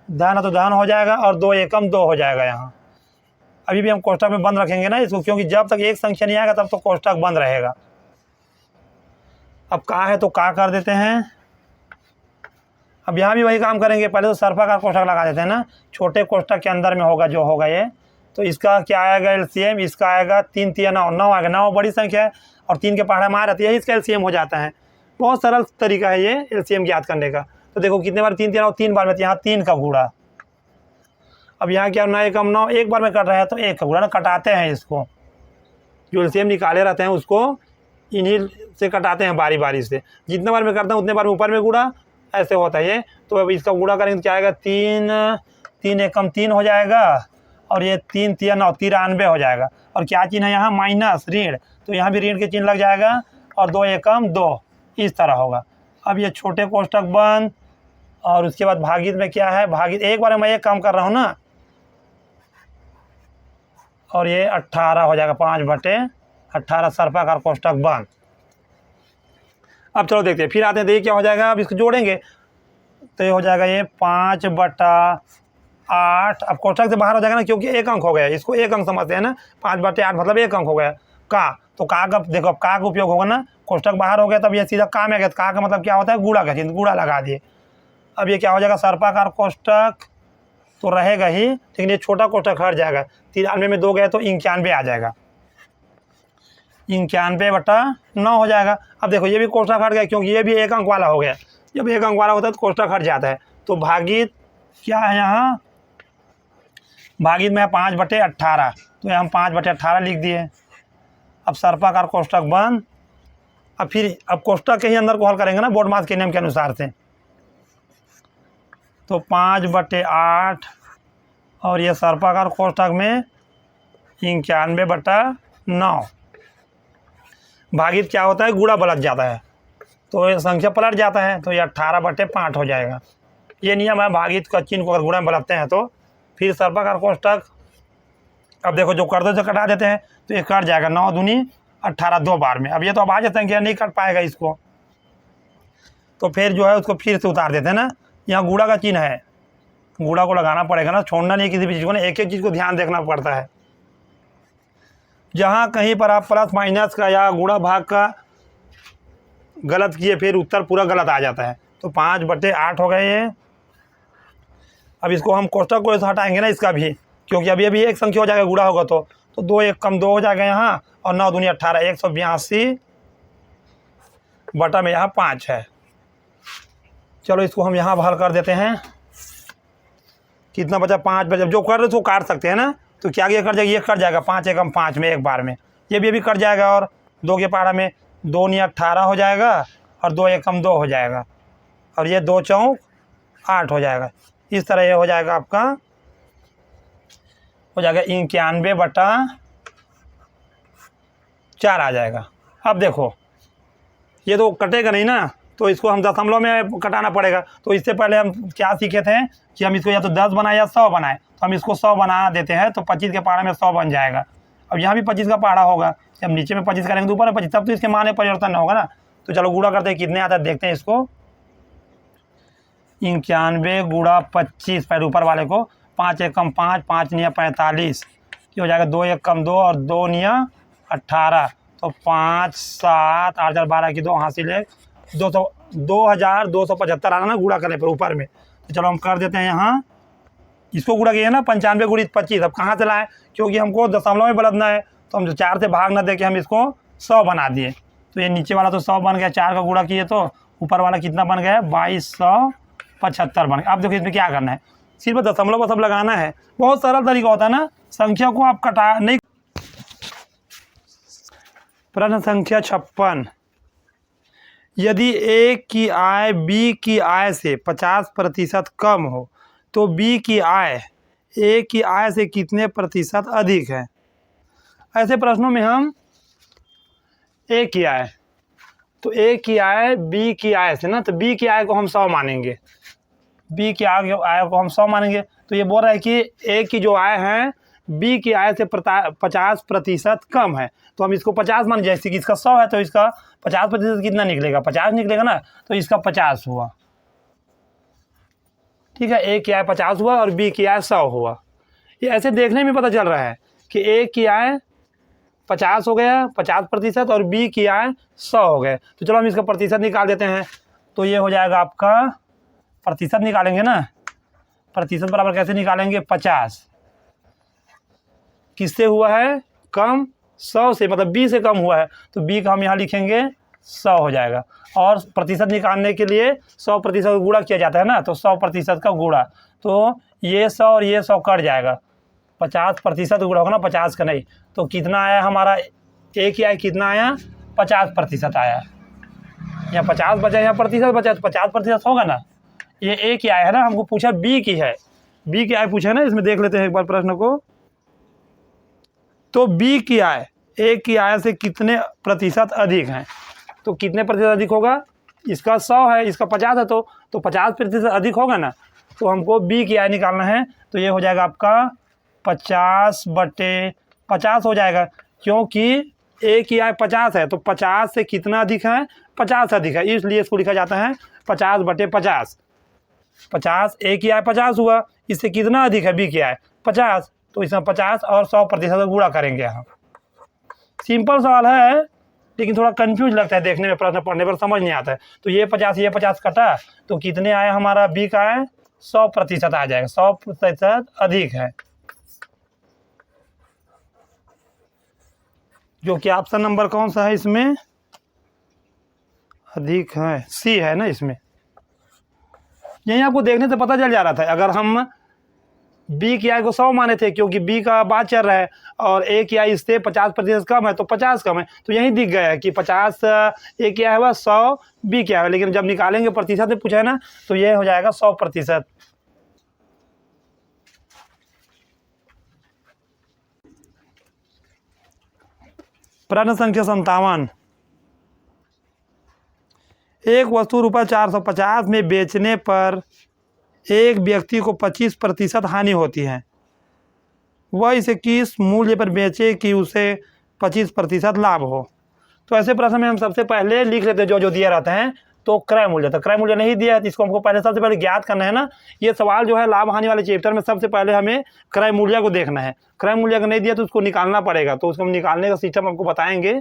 धन तो धन हो जाएगा, और 2 एकम 2 हो जाएगा यहाँ। अभी भी हम कोष्टक में बंद रखेंगे ना इसको, क्योंकि जब तक एक संख्या नहीं आएगा तब तो कोष्टक बंद रहेगा। अब का है तो का कर देते हैं। अब यहाँ भी वही काम करेंगे, पहले तो सर्पाकार कोष्टक लगा देते हैं ना, छोटे कोष्टक के अंदर में होगा जो होगा ये। तो इसका क्या आएगा एलसीएम, इसका आएगा 3 3 9, 9 आएगा। 9 बड़ी संख्या है और 3 के पहाड़ा में आ रहती है, इसका एलसीएम हो जाता है। बहुत सरल तरीका है ये एलसीएम याद करने का। तो देखो कितने बार 3 3 3 बार में, यहाँ 3 का गुणा। अब यहाँ क्या 9 एकम 9, एक बार में कट रहा है तो 1 का गुणा ना, कटाते हैं इसको, जो एलसीएम निकाले रहते हैं उसको इन्हीं से कटाते हैं बारी बारी से। जितने बार में करता हूँ उतने बार में ऊपर में गुणा, ऐसे होता है ये। तो अब इसका गुणा करेंगे तो क्या आएगा, 3 एकम 3 हो जाएगा, और ये 3 3 9 93 हो जाएगा। और क्या चिन्ह है यहाँ, माइनस ऋण, तो यहाँ भी ऋण के चिन्ह लग जाएगा, और 2 एकम 2 इस तरह होगा। अब ये छोटे कोष्टक बंद, और उसके बाद भागित में क्या है, भागित एक बार मैं एक काम कर रहा हूँ ना, और ये 18 हो जाएगा, 5/18 सर्पाकार कोष्टक बंद। अब चलो देखते हैं, फिर आते हैं, देखिए क्या हो जाएगा। अब इसको जोड़ेंगे तो ये हो जाएगा ये 5/8। अब कोष्टक से बाहर हो जाएगा ना, क्योंकि एक अंक हो गया, इसको एक अंक समझते हैं ना, 5/8 मतलब एक अंक हो गया। का तो का का देखो, अब का उपयोग होगा ना, कोष्टक बाहर हो गया तब ये सीधा का में गया। का मतलब क्या होता है, गुणा का चिन्ह, गुणा लगा दिए। अब ये क्या हो जाएगा, सर्पाकार कोष्टक तो रहेगा ही, लेकिन ये छोटा कोष्टक हट जाएगा। 93 में 2 गए तो 91 आ जाएगा, 91/9 हो जाएगा। अब देखो ये भी कोष्टक हट गया, क्योंकि ये भी एक अंक वाला हो गया। जब एक अंक वाला होता है तो कोष्टक हट जाता है। तो भागित क्या है यहाँ, भागित में 5/18, तो यहाँ हम 5/18 लिख दिए। अब सर्पाकार कोष्टक बंद। अब फिर अब कोष्टक के ही अंदर को हल करेंगे ना बोर्ड मास के नियम के अनुसार से। तो 5/8 और ये सर्पाकार कोष्टक में 91/9। भागित क्या होता है, गुणा पलट जाता है, तो ये संख्या पलट जाता है, तो ये 18/5 हो जाएगा। ये नियम है, भागित का चिन्ह को अगर गुणा में बदलते हैं तो। फिर सर्पाकार कोष्टक, अब देखो जो कर दो से कटा देते हैं तो ये कट जाएगा, 9 दूनी 18 2 बार में। अब ये तो अब आज संख्या नहीं कट पाएगा इसको, तो फिर जो है उसको फिर से उतार देते हैं ना। यहाँ गुणा का चिन्ह है, गुणा को लगाना पड़ेगा ना, छोड़ना नहीं किसी भी चीज़ को ना, एक एक चीज़ को ध्यान देखना पड़ता है। जहाँ कहीं पर आप प्लस माइनस का या गुणा भाग का गलत किए फिर उत्तर पूरा गलत आ जाता है। तो 5/8 हो गए ये। अब इसको हम कोष्टक को हटाएंगे ना इसका भी, क्योंकि अभी अभी एक संख्या हो जाएगा, गुणा होगा तो 2 एकम 2 हो जाएगा यहाँ, और 9 दूनी 18, 182 बटा में यहाँ 5 है। चलो इसको हम यहाँ हल कर देते हैं। कितना बचा, 5 बचा। जो कर रहे थे वो काट सकते हैं ना, तो क्या ये कट जाएगा, ये कट जाएगा 5 एकम 5 में एक बार में, ये भी अभी कट जाएगा। और 2 के पहाड़ा में 2 नी 18 हो जाएगा और 2 एकम 2 हो जाएगा, और ये 2 चौक 8 हो जाएगा। इस तरह ये हो जाएगा आपका, हो जाएगा 91/4 आ जाएगा। अब देखो ये तो कटेगा नहीं ना, तो इसको हम दशमलव में कटाना पड़ेगा। तो इससे पहले हम क्या सीखे थे कि हम इसको या तो 10 बनाए या 100 बनाए, तो हम इसको 100 बना देते हैं, तो 25 के पहाड़ा में 100 बन जाएगा। अब यहाँ भी 25 का पहाड़ा होगा, जब नीचे में 25 करेंगे तो ऊपर में 25, तब तो इसके मान में परिवर्तन होगा ना। तो चलो गुणा करते हैं, कितने आता है देखते हैं इसको। 91 गुणा 25, पहले ऊपर वाले को 5 एकम 5, 5 निया 45, ये हो जाएगा 2 एकम 2 और 2 निया 18, तो 5 7 8 4 12 की 2 हासिल है 2275 आना ना गुणा करने पर ऊपर में। तो चलो हम कर देते हैं यहाँ, इसको गुणा किया ना 95 गुणित 25, अब कहाँ से लाएँ, क्योंकि हमको दशमलव में बदलना है, तो हम 4 से भाग ना दे के हम इसको 100 बना दिए। तो ये नीचे वाला तो 100 बन गया, 4 का गुणा किए तो ऊपर वाला कितना बन गया, 2275 बन गया। अब देखो इसमें क्या करना है, सिर्फ दशमलव का सब लगाना है, बहुत सरल तरीका होता है ना, संख्या को आप कटा नहीं। प्रश्न संख्या 56, यदि ए की आय बी की आय से 50% कम हो तो बी की आय ए की आय से कितने प्रतिशत अधिक है। ऐसे प्रश्नों में हम ए की आय, तो ए की आय बी की आय से ना, तो बी की आय को हम 100 मानेंगे, बी की आय को हम 100 मानेंगे। तो ये बोल रहा है कि ए की जो आय है बी की आय से 50% कम है, तो हम इसको 50 मान, जैसे कि इसका 100 है तो इसका 50% कितना निकलेगा, 50 निकलेगा ना, तो इसका 50 हुआ। ठीक है, ए की आय 50 हुआ और बी की आय 100 हुआ। ये ऐसे देखने में पता चल रहा है कि ए की आय 50 हो गया 50% और बी की आय 100 हो गए। तो चलो हम इसका प्रतिशत निकाल देते हैं। तो ये हो जाएगा आपका, प्रतिशत निकालेंगे ना, प्रतिशत बराबर कैसे निकालेंगे, 50 किससे हुआ है कम, 100 से, मतलब बी से कम हुआ है, तो बी का हम यहाँ लिखेंगे 100 हो जाएगा। और प्रतिशत निकालने के लिए 100% का गुणा किया जाता है ना, तो 100% का गुणा, तो ये 100 और ये 100 कट जाएगा, 50% गुणा होगा ना, 50 का नहीं, तो कितना आया हमारा, ए की आय कितना आया, 50% आया, यहाँ 50 बचा, यहाँ प्रतिशत बचा, तो 50% होगा ना। ये ए की आय है ना, हमको पूछा बी की है, बी की आय पूछा है ना, इसमें देख लेते हैं एक बार प्रश्न को। तो बी की आय ए की आय से कितने प्रतिशत अधिक हैं, तो कितने प्रतिशत अधिक होगा, इसका 100 है इसका 50 है, तो 50% अधिक होगा ना। तो हमको बी की आय निकालना है, तो ये हो जाएगा आपका 50/50 हो जाएगा, क्योंकि ए की आय 50 है, तो 50 से कितना अधिक है, 50 अधिक है, इसलिए इसको लिखा जाता है 50/50। 50 ए की आय 50 हुआ, इससे कितना अधिक है बी की आय 50, तो इसमें 50 और 100% गुणा करेंगे हम। सिंपल सवाल है, लेकिन थोड़ा कंफ्यूज लगता है देखने में, प्रश्न पढ़ने पर समझ नहीं आता है। तो ये 50 कटा, तो कितने आए हमारा बी का आय 100% आ जाएगा, 100% अधिक है, जो कि ऑप्शन नंबर कौन सा है इसमें, अधिक है, सी है ना इसमें। यही आपको देखने से पता चल जा रहा था, अगर हम बी की आय को 100 माने थे, क्योंकि बी का बात चल रहा है, और ए की आय इससे 50% कम है, तो 50 कम है, तो यही दिख गया है कि 50 ए की आय हुआ, 100 बी की आय है, लेकिन जब निकालेंगे प्रतिशत में पूछा है ना, तो ये हो जाएगा 100%। प्रश्न संख्या 57, एक वस्तु ₹450 में बेचने पर एक व्यक्ति को 25% हानि होती है, वह इसे किस मूल्य पर बेचे कि उसे 25% लाभ हो। तो ऐसे प्रश्न में हम सबसे पहले लिख लेते हैं जो दिया रहता है, तो क्रय मूल्य, तो क्रय मूल्य नहीं दिया है, तो इसको हमको पहले सबसे पहले ज्ञात करना है ना। ये सवाल जो है लाभ हानि वाले चैप्टर में सबसे पहले हमें क्रय मूल्य को देखना है, क्रय मूल्य को नहीं दिया तो उसको निकालना पड़ेगा, तो उसको हम निकालने का सिस्टम आपको बताएंगे।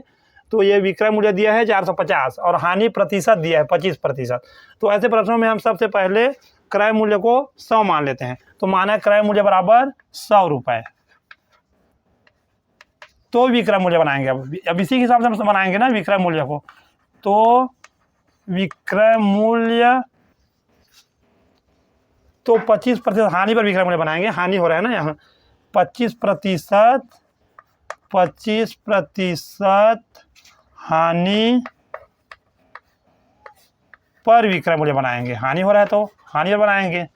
तो ये विक्रय मूल्य दिया है 450 और हानि प्रतिशत दिया है 25%। तो ऐसे प्रश्नों में हम सबसे पहले क्रय मूल्य को 100 मान लेते हैं, तो माना क्रय मूल्य बराबर 100 रुपये, तो विक्रय मूल्य बनाएंगे। अब इसी के हिसाब से हम बनाएंगे ना विक्रय मूल्य को, तो विक्रय मूल्य तो 25% हानि पर विक्रय मूल्य बनाएंगे, हानि हो रहा है ना यहाँ, 25% हानि पर विक्रय मूल्य बनाएंगे। हानि हो रहा है तो हानि पर बनाएंगे।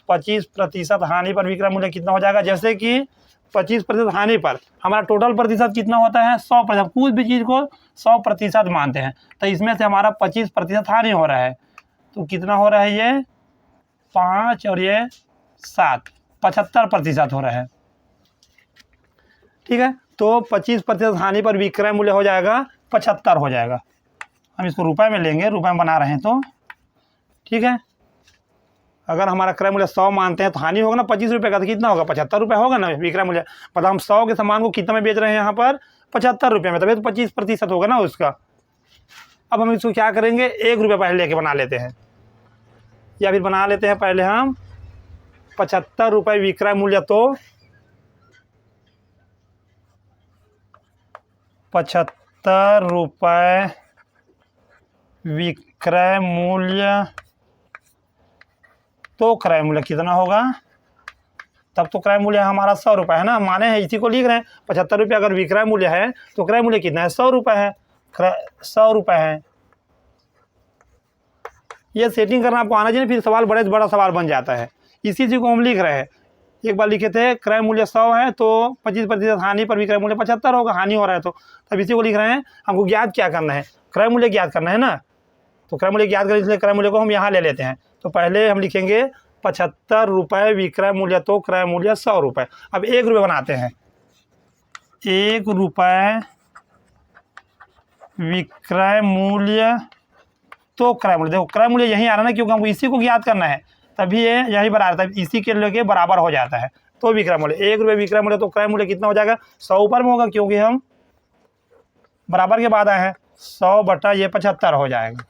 25% हानि पर विक्रय मूल्य कितना हो जाएगा? जैसे कि 25% हानि पर हमारा टोटल प्रतिशत कितना होता है? 100%। कुछ भी चीज़ को 100% मानते हैं, तो इसमें से हमारा 25% हानि हो रहा है, तो कितना हो रहा है? ये 5 और ये 7, 75% हो रहा है। ठीक है, तो 25% हानि पर विक्रय मूल्य हो जाएगा 75 हो जाएगा। हम इसको रुपए में लेंगे, रुपए में बना रहे हैं तो ठीक है। अगर हमारा क्रय मूल्य 100 मानते हैं तो हानि होगा ना 25 रुपये का, तो कितना होगा? 75 रुपये होगा ना विक्रय मूल्य। मतलब हम 100 के सामान को कितना में बेच रहे हैं यहाँ पर? 75 रुपये में, तभी तो 25% होगा ना उसका। अब हम इसको क्या करेंगे? 1 रुपये पहले लेके बना लेते हैं, या फिर बना लेते हैं पहले हम 75 रुपये विक्रय मूल्य, तो 75 रुपये विक्रय मूल्य, तो क्रय मूल्य कितना होगा? तब तो क्रय मूल्य हमारा 100 रुपये है ना, माने हैं इसी को लिख रहे हैं। 75 रुपये अगर विक्रय मूल्य है तो क्रय मूल्य कितना है? 100 रुपये है। 100 रुपये है। ये सेटिंग करना आपको आना चाहिए, फिर सवाल बड़े से बड़ा सवाल बन जाता है। इसी चीज़ को हम लिख रहे हैं। एक बार लिखे थे क्रय मूल्य 100 है तो 25% हानि पर विक्रय मूल्य 75 होगा। हानि हो रहा है तो तब इसी को लिख रहे हैं। हमको ज्ञात क्या करना है? क्रय मूल्य ज्ञात करना है ना, तो क्रय मूल्य ज्ञात करें, इसलिए क्रय मूल्य को हम यहाँ ले लेते हैं। तो पहले हम लिखेंगे 75 रुपये विक्रय मूल्य, तो क्रय मूल्य 100 रुपये। अब 1 रुपये बनाते हैं। 1 रुपये विक्रय मूल्य, तो क्रय मूल्य, देखो क्रय मूल्य यहीं आ रहा है ना, क्योंकि हमको इसी को ज्ञात करना है, तभी ये यहीं बराबर, तभी इसी के लेके बराबर हो जाता है। तो विक्रय मूल्य 1 रुपये विक्रय मूल्य, तो क्रय मूल्य कितना हो जाएगा? 100 ऊपर में होगा, क्योंकि हम बराबर के बाद आए हैं। 100 बटा ये 75 हो जाएगा।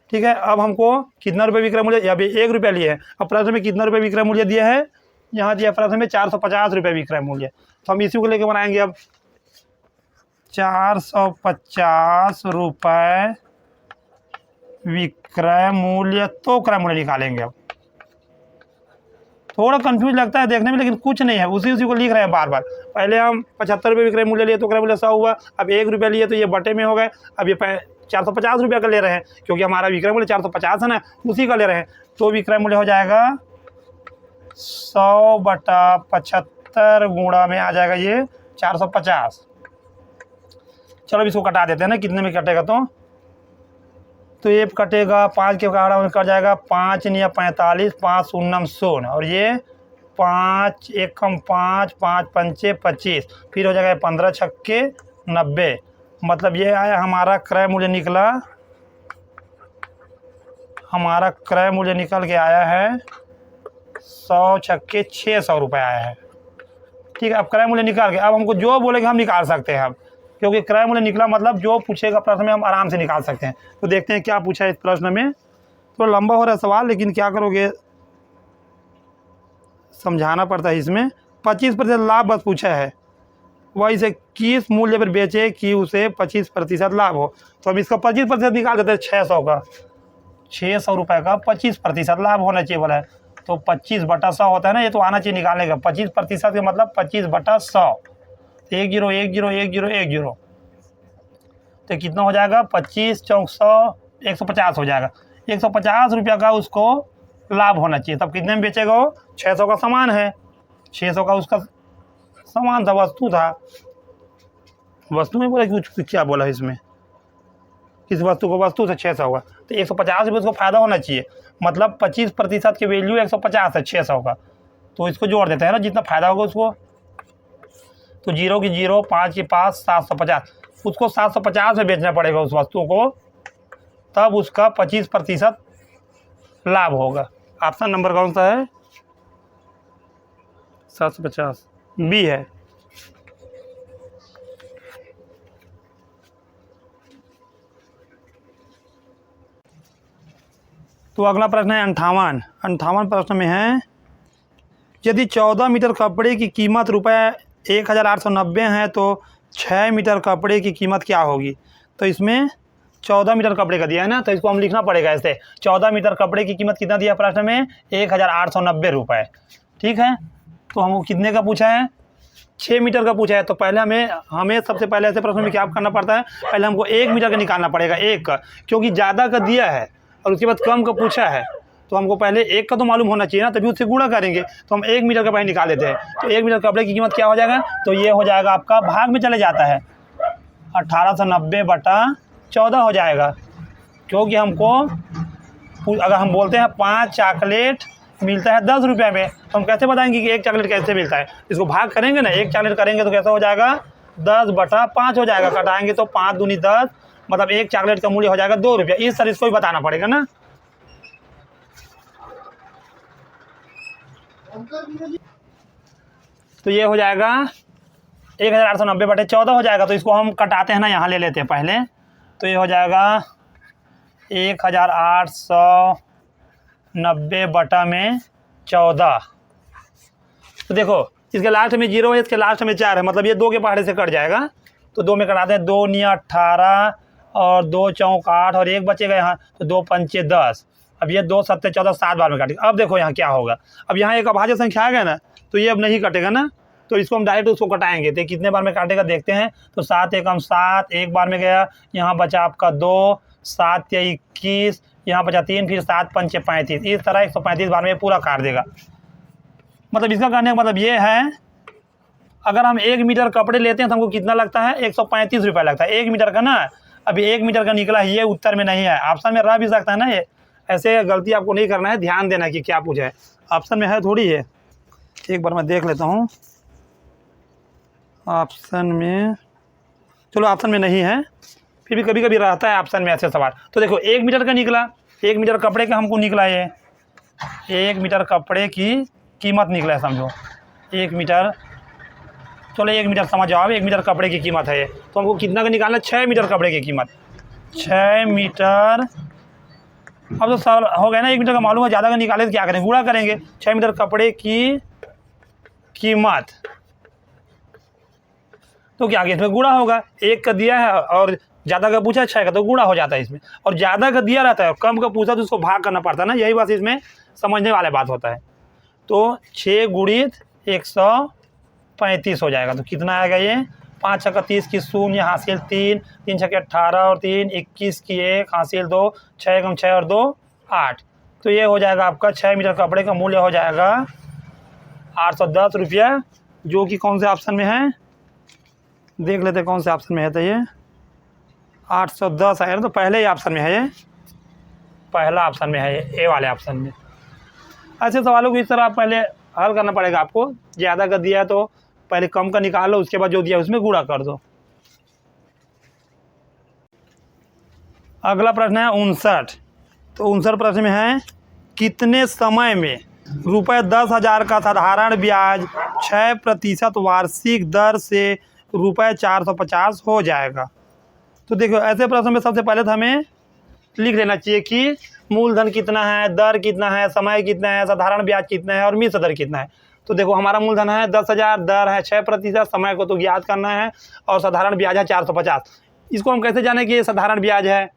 ठीक है, अब हमको कितना रुपये विक्रय मूल्य? अभी 1 रुपया लिए हैं। अब प्रश्न में कितना रुपये विक्रय मूल्य दिया है? यहाँ दिया प्रश्न में 450 रुपये विक्रय मूल्य, तो हम इसी को लेके बनाएंगे। अब 450 रुपये विक्रय मूल्य, तो क्रय मूल्य निकालेंगे। अब थोड़ा कंफ्यूज लगता है देखने में, लेकिन कुछ नहीं है, उसी को लिख रहे हैं बार बार। पहले हम 75 रुपये विक्रय मूल्य लिए तो क्रय मूल्य 100 हुआ। अब 1 रुपया लिए तो ये बटे में हो गए। अब ये 450 रुपये का ले रहे हैं, क्योंकि हमारा विक्रय मूल्य 450 है ना, उसी का ले रहे हैं। तो विक्रय मूल्य हो जाएगा 100 बटा 75 गुणा में आ जाएगा ये 450। चलो इसको कटा देते हैं ना, कितने में कटेगा? तो ये कटेगा 5 के काड़ा में कट जाएगा 5 या 45, 5 शून्य 0, और ये 5 एकम 5, 5 पंचे 25, फिर हो जाएगा 15 छक्के 90। मतलब ये आया हमारा क्रय मूल्य निकला, हमारा क्रय मूल्य निकल के आया है 100 छक्के 600 रुपये आया है। ठीक है, अब क्रय मूल्य निकाल के अब हमको जो बोलेंगे हम निकाल सकते हैं। अब क्योंकि क्रय मूल्य निकला, मतलब जो पूछेगा प्रश्न में हम आराम से निकाल सकते हैं। तो देखते हैं क्या पूछा है इस प्रश्न में। तो लंबा हो रहा है सवाल, लेकिन क्या करोगे, समझाना पड़ता है इसमें। 25% लाभ बस पूछा है, वह इसे किस मूल्य पर बेचे कि उसे 25% लाभ हो। तो हम इसका 25% निकाल देते हैं। 600 का, 600 रुपये का 25% लाभ होना चाहिए बोला है, तो 25 बटा 100 होता है ना, ये तो आना चाहिए निकालने का। 25% का मतलब 25 बटा 100, 1 0 1 0 1 0 1 0, तो कितना हो जाएगा? 25 चौक 100, 150 हो जाएगा। 150 रुपये का उसको लाभ होना चाहिए, तब कितने में बेचेगा वो? 600 का सामान है, 600 का उसका सामान था, वस्तु था। वस्तु में बोला कि क्या बोला इसमें, किस वस्तु को? वस्तु से 600 होगा, तो 150 रुपये उसको फ़ायदा होना चाहिए। मतलब 25% की वैल्यू 150 है 600 का, तो इसको जोड़ देते हैं ना, जितना फ़ायदा होगा उसको। तो 0 की 0, 5 की 5, 750, उसको 750 में बेचना पड़ेगा उस वस्तु को, तब उसका 25% लाभ होगा। ऑप्शन नंबर कौन सा है? 750 बी है। तो अगला प्रश्न है 58 प्रश्न में है, यदि 14 मीटर कपड़े की कीमत ₹1890 है तो 6 मीटर कपड़े की कीमत क्या होगी? तो इसमें 14 मीटर कपड़े का दिया है ना, तो इसको हम लिखना पड़ेगा ऐसे। 14 मीटर कपड़े की कीमत कितना दिया प्रश्न में? 1890 रुपये। ठीक है, तो हमको कितने का पूछा है, 6 मीटर का पूछा है। तो पहले हमें सबसे पहले ऐसे प्रश्न में क्या करना पड़ता है, पहले हमको 1 मीटर का निकालना पड़ेगा, 1 का, क्योंकि ज़्यादा का दिया है और उसके बाद कम का पूछा है, तो हमको पहले 1 का तो मालूम होना चाहिए ना, तभी उससे गुणा करेंगे। तो हम 1 मीटर का पहले निकाल लेते हैं। तो 1 मीटर कपड़े की कीमत क्या हो जाएगा, तो ये हो जाएगा आपका, भाग में चले जाता है, 1890/14 हो जाएगा। क्योंकि हमको अगर हम बोलते हैं 5 चॉकलेट मिलता है 10 रुपये में, तो हम कैसे बताएंगे कि 1 चॉकलेट कैसे मिलता है, इसको भाग करेंगे ना, 1 चॉकलेट करेंगे तो कैसा हो जाएगा, 10/5 हो जाएगा। कटाएंगे तो 5 दूनी 10, मतलब 1 चॉकलेट का मूल्य हो जाएगा 2 रुपये। इस तरह इसको भी बताना पड़ेगा ना। तो ये हो जाएगा 1890/14 हो जाएगा। तो इसको हम कटाते हैं ना, यहाँ ले लेते हैं पहले। तो ये हो जाएगा 1890/14। तो देखो इसके लास्ट में 0 है, इसके लास्ट में 4 है, मतलब ये 2 के पहाड़े से कट जाएगा। तो 2 में कटाते हैं, 2 × 18 और 2 × 4 8 और 1 बचेगा यहाँ, तो 2 × 5 = 10। अब ये 2 × 7 = 14, 7 बार में काटेगा। अब देखो यहाँ क्या होगा, अब यहाँ एक अभाज्य संख्या आ गया ना, तो ये अब नहीं कटेगा ना, तो इसको हम डायरेक्ट उसको कटाएंगे। तो कितने बार में काटेगा देखते हैं। तो 7 × 1 = 7, 1 बार में गया, यहाँ बचा आपका 2, 7 × 21, यहाँ बचा 3, फिर 7 × 5 = 35। इस तरह 135 बार में पूरा काट देगा। मतलब इसका कहने का मतलब ये है, अगर हम 1 मीटर कपड़े लेते हैं तो हमको कितना लगता है, 135 रुपये लगता है 1 मीटर का ना। अभी 1 मीटर का निकला है, ये उत्तर में नहीं है, ऑप्शन में रह भी सकता है ना। ये ऐसे गलती आपको नहीं करना है, ध्यान देना कि क्या पूछा है, ऑप्शन में है थोड़ी है। एक बार मैं देख लेता हूँ ऑप्शन में, चलो ऑप्शन में नहीं है, फिर भी कभी कभी रहता है ऑप्शन में ऐसे सवाल। तो देखो 1 मीटर का निकला, 1 मीटर कपड़े का हमको निकला, ये 1 मीटर कपड़े की कीमत निकला है, समझो 1 मीटर, चलो 1 मीटर समझ जाओ, 1 मीटर कपड़े की कीमत है ये। तो हमको कितना का निकालना है, 6 मीटर कपड़े की कीमत, 6 मीटर। अब तो सर हो गया ना, 1 मीटर का मालूम है, ज़्यादा का निकाले तो क्या करेंगे, गुणा करेंगे। 6 मीटर कपड़े की कीमत, तो क्या इसमें गुणा होगा, 1 का दिया है और ज़्यादा का पूछा 6 का, तो गुणा हो जाता है इसमें। और ज़्यादा का दिया रहता है और कम का पूछा तो उसको भाग करना पड़ता है ना, यही बात इसमें समझने वाले बात होता है। तो 6 × 135 हो जाएगा। तो कितना आएगा ये, 5 × 30 की 0 हासिल 3, 3 × 18 और 3 21 की 1 हासिल 2, 6 × 6 और 2 8। तो ये हो जाएगा आपका 6 मीटर कपड़े का मूल्य हो जाएगा 810 रुपया, जो कि कौन से ऑप्शन में है, देख लेते कौन से ऑप्शन में है। तो ये 810 है ना, तो पहले ही ऑप्शन में है, ये पहला ऑप्शन में है, ए वाले ऑप्शन में। ऐसे सवालों को इस तरह पहले हल करना पड़ेगा आपको। ज़्यादा का दिया है तो पहले कम का निकाल लो, उसके बाद जो दिया उसमें गुणा कर दो। अगला प्रश्न है 59। तो 59 प्रश्न में है, कितने समय में ₹10,000 का साधारण ब्याज 6% वार्षिक दर से ₹450 हो जाएगा। तो देखो ऐसे प्रश्न में सबसे पहले तो हमें लिख लेना चाहिए कि मूलधन कितना है, दर कितना है, समय कितना है, साधारण ब्याज कितना है और मिश्र दर कितना है। तो देखो हमारा मूलधन है 10,000, दर है 6%, समय को तो ज्ञात करना है और साधारण ब्याज है 450। इसको हम कैसे जाने कि ये साधारण ब्याज है,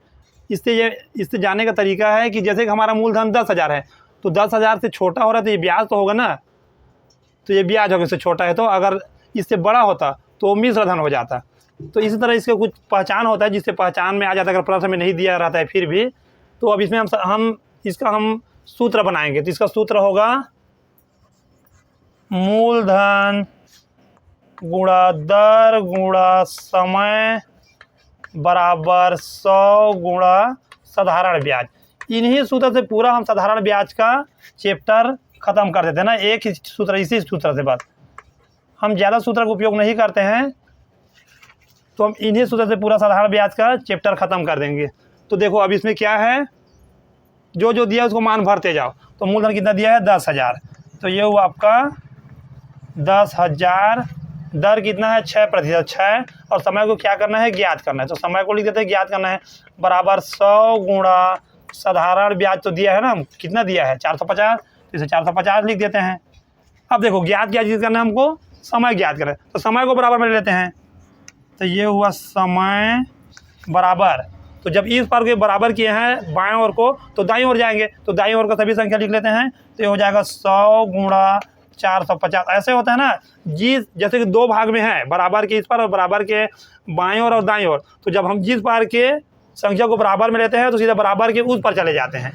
इससे जाने का तरीका है कि जैसे कि हमारा मूलधन 10,000 है, तो 10,000 से छोटा हो रहा है तो ये ब्याज तो होगा ना, तो ये ब्याज होगा, इससे छोटा है। तो अगर इससे बड़ा होता तो मिश्र धन हो जाता। तो इसी तरह इसका कुछ पहचान होता है जिससे पहचान में आ जाता है, अगर प्रश्न में नहीं दिया रहता है फिर भी। तो अब इसमें हम सूत्र बनाएंगे। तो इसका सूत्र होगा मूलधन गुणा दर गुणा समय बराबर 100 गुणा साधारण ब्याज। इन्हीं सूत्र से पूरा हम साधारण ब्याज का चैप्टर ख़त्म कर देते हैं ना, एक ही सूत्र, इसी सूत्र से बस। हम ज़्यादा सूत्र का उपयोग नहीं करते हैं, तो हम इन्हीं सूत्र से पूरा साधारण ब्याज का चैप्टर ख़त्म कर देंगे। तो देखो अब इसमें क्या है, जो जो दिया उसको मान भरते जाओ। तो मूलधन कितना दिया है 10,000, तो ये हुआ आपका 10,000। दर कितना है 6%, 6, और समय को क्या करना है, ज्ञात करना है। तो समय को लिख देते हैं, ज्ञात करना है, बराबर 100 गुणा साधारण ब्याज तो दिया है ना, कितना दिया है 450, तो इसे 450 लिख देते हैं। अब देखो ज्ञात क्या चीज़ करना है हमको, समय ज्ञात करें। तो समय को बराबर में ले लेते हैं, तो ये हुआ समय बराबर, तो जब इस पर के बराबर किए हैं बाएं ओर को तो दाईं ओर जाएंगे, तो दाईं ओर का सभी संख्या लिख लेते हैं। तो ये हो जाएगा 100 गुणा 450 ऐसे होता है ना जी। जैसे कि दो भाग में है, बराबर के इस पर और बराबर के बाएं ओर और दाएं ओर, तो जब हम जिस बार के संख्या को बराबर में लेते हैं तो सीधा बराबर के उस पर चले जाते हैं।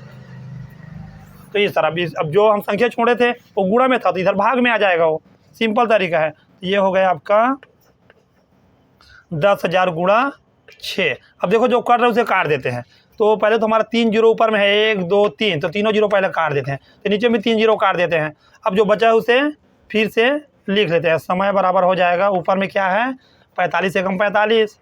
तो इस तरह भी अब जो हम संख्या छोड़े थे वो गुणा में था तो इधर भाग में आ जाएगा, वो सिंपल तरीका है। ये हो गया आपका 10,000 गुणा 6। अब देखो जो कर रहे हैं उसे काट देते हैं। तो पहले तो हमारा 3 जीरो ऊपर में है, 1 2 3, तो तीनों जीरो पहले काट देते हैं, तो नीचे में 3 जीरो काट देते हैं। अब जो बचा है उसे फिर से लिख लेते हैं। समय बराबर हो जाएगा, ऊपर में क्या है 45 से कम 45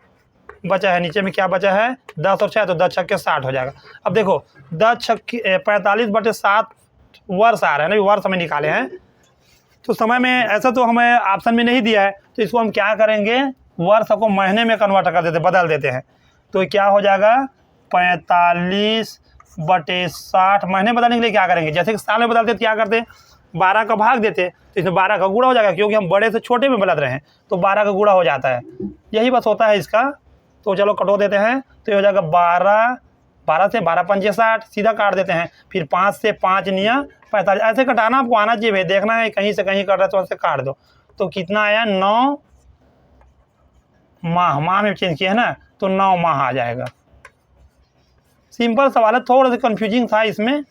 बचा है, नीचे में क्या बचा है 10 और 6, तो 10 छक्के 60 हो जाएगा। अब देखो 10 छक्के 45/7 वर्ष आ रहा है ना, वर्ष में निकाले हैं। तो समय में ऐसा तो हमें ऑप्शन में नहीं दिया है, तो इसको हम क्या करेंगे वर्ष को महीने में कन्वर्ट कर देते, बदल देते हैं। तो क्या हो जाएगा 45/60। महीने बदलने के लिए क्या करेंगे, जैसे कि साल में बदलते तो क्या करते 12 का भाग देते, तो इसमें 12 का गुणा हो जाएगा, क्योंकि हम बड़े से छोटे में बदल रहे हैं तो 12 का गुणा हो जाता है। यही बस होता है इसका। तो चलो कटो देते हैं, तो ये हो जाएगा 12 से 12 पंजे 60, सीधा काट देते हैं। फिर 5 से 5 निया 45, ऐसे कटाना आपको आना चाहिए भाई, देखना है कहीं से कहीं कट रहा है तो ऐसे काट दो। तो कितना आया 9 माह, माह में चेंज किया है ना, तो 9 माह आ जाएगा। सिंपल सवाल है, थोड़ा सा कंफ्यूजिंग था इसमें।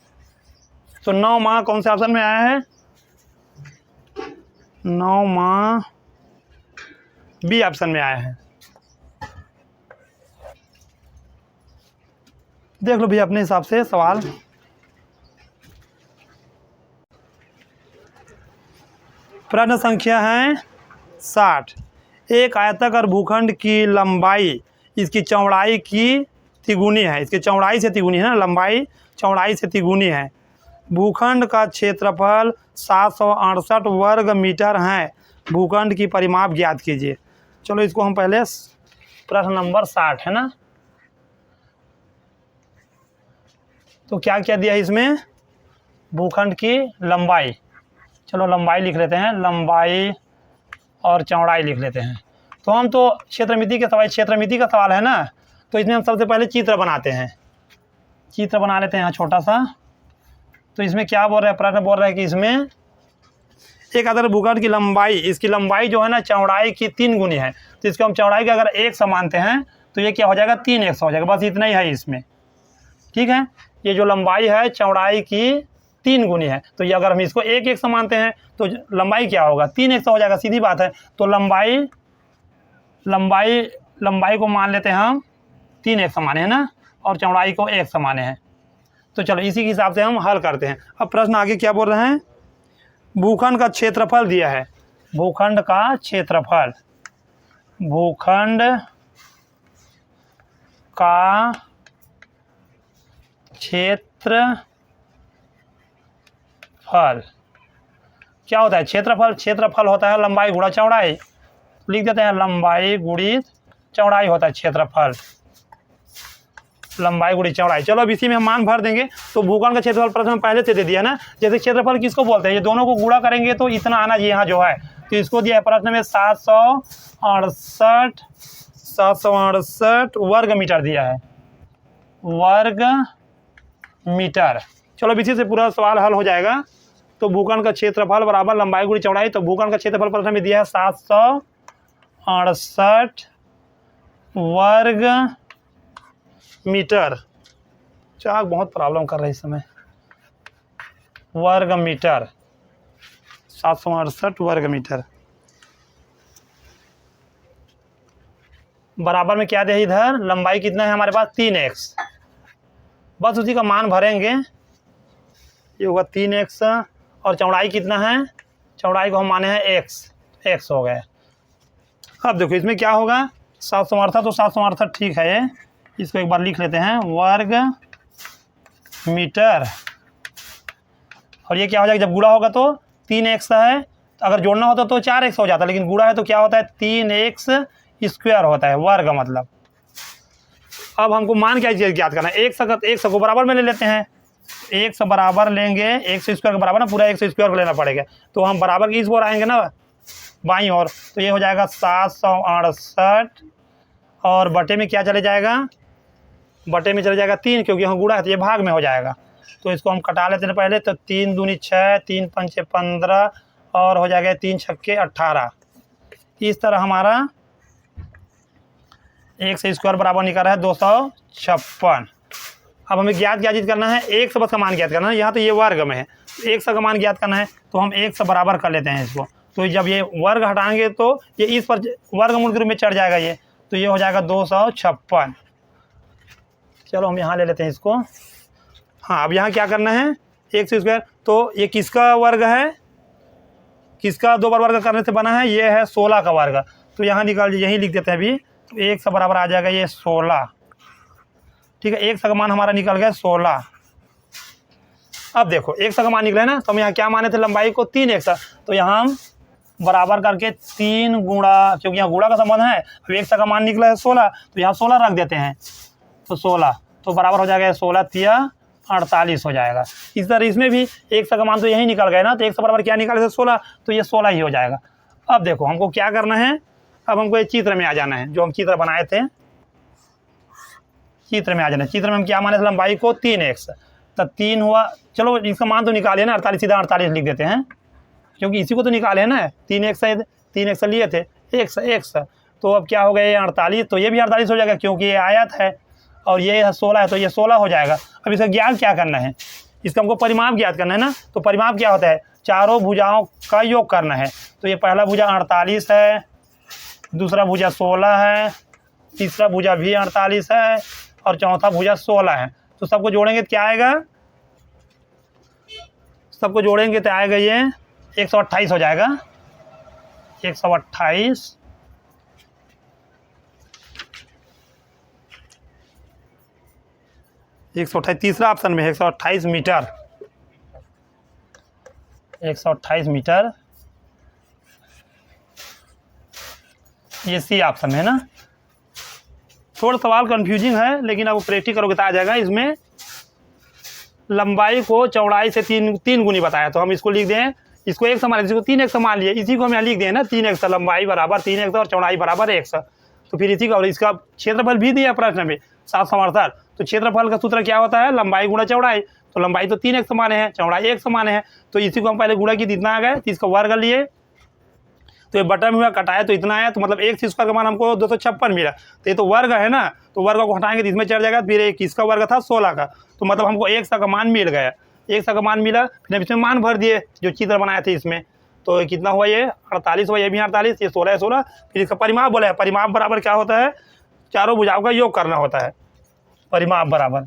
तो 9 माह कौन से ऑप्शन में आया है 9 माह बी ऑप्शन में आया है। देख लो भैया अपने हिसाब से सवाल। प्रश्न संख्या है 60। एक आयताकार भूखंड की लंबाई इसकी चौड़ाई की तिगुनी है, इसकी चौड़ाई से तिगुनी है ना, लंबाई चौड़ाई से तिगुनी है। भूखंड का क्षेत्रफल 768 वर्ग मीटर है। भूखंड की परिमाप ज्ञात कीजिए। चलो इसको हम पहले प्रश्न नंबर 60 है ना, तो क्या क्या दिया है इसमें भूखंड की लंबाई। चलो लंबाई लिख लेते हैं, लंबाई और चौड़ाई लिख लेते हैं। तो हम तो क्षेत्रमिति के सवाल, क्षेत्रमिति का सवाल है ना, तो इसमें हम सबसे पहले चित्र बनाते हैं। चित्र बना लेते हैं यहाँ छोटा सा। तो इसमें क्या बोल रहा है, प्रश्न बोल रहा है कि इसमें एक आधार भूखंड की लंबाई, इसकी लंबाई जो है ना चौड़ाई की 3 गुनी है। तो इसको हम चौड़ाई के अगर 1 मानते हैं तो ये क्या हो जाएगा 3x हो जाएगा, बस इतना ही है इसमें। ठीक है, ये जो लंबाई है चौड़ाई की 3 गुनी है, तो ये अगर हम इसको 1x मानते हैं तो लंबाई क्या होगा 3x हो जाएगा, सीधी बात है। तो लंबाई को मान लेते हैं हम 3x माने हैं ना, और चौड़ाई को 1 माने हैं। तो चलो इसी के हिसाब से हम हल करते हैं। अब प्रश्न आगे क्या बोल रहे हैं, भूखंड का क्षेत्रफल दिया है। भूखंड का क्षेत्रफल, भूखंड का क्षेत्रफल क्या होता है, क्षेत्रफल होता है लंबाई गुणा चौड़ाई। लिख देते हैं लंबाई गुणित चौड़ाई होता है क्षेत्रफल, लंबाई गुणित चौड़ाई। चलो अब इसी में हम मान भर देंगे। तो भूखंड का क्षेत्रफल प्रश्न पहले से दे दिया ना, जैसे क्षेत्रफल किसको बोलते हैं, ये दोनों को गुणा करेंगे तो इतना आना चाहिए यहाँ जो है। तो इसको दिया है प्रश्न में 768 वर्ग मीटर दिया है, वर्ग मीटर। चलो अब इसी से पूरा सवाल हल हो जाएगा। तो भूखंड का क्षेत्रफल बराबर लंबाई गुणित चौड़ाई। तो भूखंड का क्षेत्रफल प्रश्न में दिया है 768 वर्ग मीटर। चाक बहुत प्रॉब्लम कर रही है इस समय। वर्ग मीटर, 768 वर्ग मीटर बराबर में क्या दे इधर, लंबाई कितना है हमारे पास 3x, बस उसी का मान भरेंगे। ये होगा 3x, और चौड़ाई कितना है, चौड़ाई को हम माने हैं x हो गया। अब देखो इसमें क्या होगा 768, तो 768 ठीक है, ये इसको एक बार लिख लेते हैं वर्ग मीटर। और ये क्या हो जाएगा, जब गुणा होगा तो 3x है, तो अगर जोड़ना होता तो 4x हो जाता, लेकिन गुणा है तो क्या होता है 3x स्क्वायर होता है, वर्ग मतलब। अब हमको मान क्या चीज़ ज्ञात करना है, एक सौ को बराबर में ले लेते हैं। 100 बराबर लेंगे, 100 स्क्वायर के बराबर ना, पूरा 100 स्क्वायर को लेना पड़ेगा। तो हम बराबर की इस ओर आएंगे ना बाईं ओर, तो ये हो जाएगा 768, और बटे में क्या चले जाएगा, बटे में चले जाएगा 3, क्योंकि यहाँ गुणा है तो ये भाग में हो जाएगा। तो इसको हम कटा लेते हैं पहले। तो 3 दूनी 6, 3 पंचे 15, और हो जाएगा 3 छक्के 18। इस तरह हमारा x स्क्वायर बराबर निकल रहा है 256। अब हमें ज्ञात क्या चीज़ करना है, एक से बस का मान ज्ञात करना है। यहाँ तो ये वर्ग में है, तो एक से का मान ज्ञात करना है, तो हम एक से बराबर कर लेते हैं इसको। तो जब ये वर्ग हटाएंगे तो ये इस पर वर्गमूल के रूप में चढ़ जाएगा ये, तो ये हो जाएगा 256। चलो हम यहाँ ले लेते हैं इसको। हाँ, अब यहाँ क्या करना है, एक्स स्क्वायर, तो ये किसका वर्ग है, किसका 2 बार वर्ग करने से बना है, ये है 16 का वर्ग। तो यहाँ निकाल यही लिख देते हैं अभी, तो एक से बराबर आ जाएगा ये 16। ठीक है, एक से का मान हमारा निकल गया 16। अब देखो एक से का मान निकला है ना, तो हम यहाँ क्या माने थे, लंबाई को 3x, तो यहाँ हम बराबर करके 3 गुणा, क्योंकि यहाँ गुणा का संबंध है। अब एक से का मान निकला है 16, तो यहाँ 16 रख देते हैं, तो 16 तो बराबर हो जाएगा 16 तिया 48 हो जाएगा। इस तरह इसमें भी एक से का मान तो यही निकल गया ना, तो एक से बराबर क्या निकाले थे 16, तो ये 16 ही हो जाएगा। अब देखो हमको क्या करना है, अब हमको ये चित्र में आ जाना है, जो हम चित्र बनाए थे चित्र में आ जाना है। चित्र में हम क्या माने थे, लंबाई को 3x, तो 3 हुआ। चलो इसका मान तो निकाले ना 48, सीधा 48 लिख देते हैं, क्योंकि इसी को तो निकाले है ना, 3x लिए थे, x। तो अब क्या हो गया, ये 48, तो ये भी 48 हो जाएगा, क्योंकि ये आयत है और ये 16 है, तो ये 16 हो जाएगा। अब इसका ज्ञात क्या करना है, इसका हमको परिमाप ज्ञात करना है ना। तो परिमाप क्या होता है, चारों भुजाओं का योग करना है। तो ये पहला भुजा 48 है, दूसरा भुजा 16 है, तीसरा भुजा भी 48 है और चौथा भुजा 16 है। तो सबको जोड़ेंगे तो क्या आएगा, सबको जोड़ेंगे तो आएगा ये 128 हो जाएगा, 128। तीसरा ऑप्शन में 128 मीटर, 128 मीटर, ये सी ऑप्शन है ना। थोड़ा सवाल कंफ्यूजिंग है, लेकिन अब प्रैक्टिस करोगे तो आ जाएगा। इसमें लंबाई को चौड़ाई से तीन गुनी बताया, तो हम इसको लिख दें, इसको एक समान, इसको 3x मान लिए, इसी को हम यहाँ लिख दें ना, 3x, लंबाई बराबर 3x और चौड़ाई बराबर x। तो फिर इसी का, और इसका क्षेत्रफल भी दिया प्रश्न में 768। तो क्षेत्रफल का सूत्र क्या होता है, लंबाई गुणा चौड़ाई। तो लंबाई तो 3x माने हैं, चौड़ाई 1 माने हैं, तो इसी को हम पहले गुणा की, इतना आ गया, तो इसका वर्ग लिए, तो ये बटा में हुआ, कटाया तो इतना आया, तो मतलब x स्क्वायर का मान हमको 256 मिला। तो ये तो वर्ग है ना, तो वर्ग को हटाएंगे तो इसमें चढ़ जाएगा। फिर एक इसका वर्ग था 16 का, तो मतलब हमको x का मान मिल गया, x का मान मिला। फिर हम इसमें मान भर दिए जो चित्र बनाए थे इसमें, तो कितना हुआ, ये 48 हुआ, ये भी 48, ये 16 है 16। फिर इसका परिमाप बोला है, परिमाप बराबर क्या होता है, चारों भुजाओं का योग करना होता है, परिमाप बराबर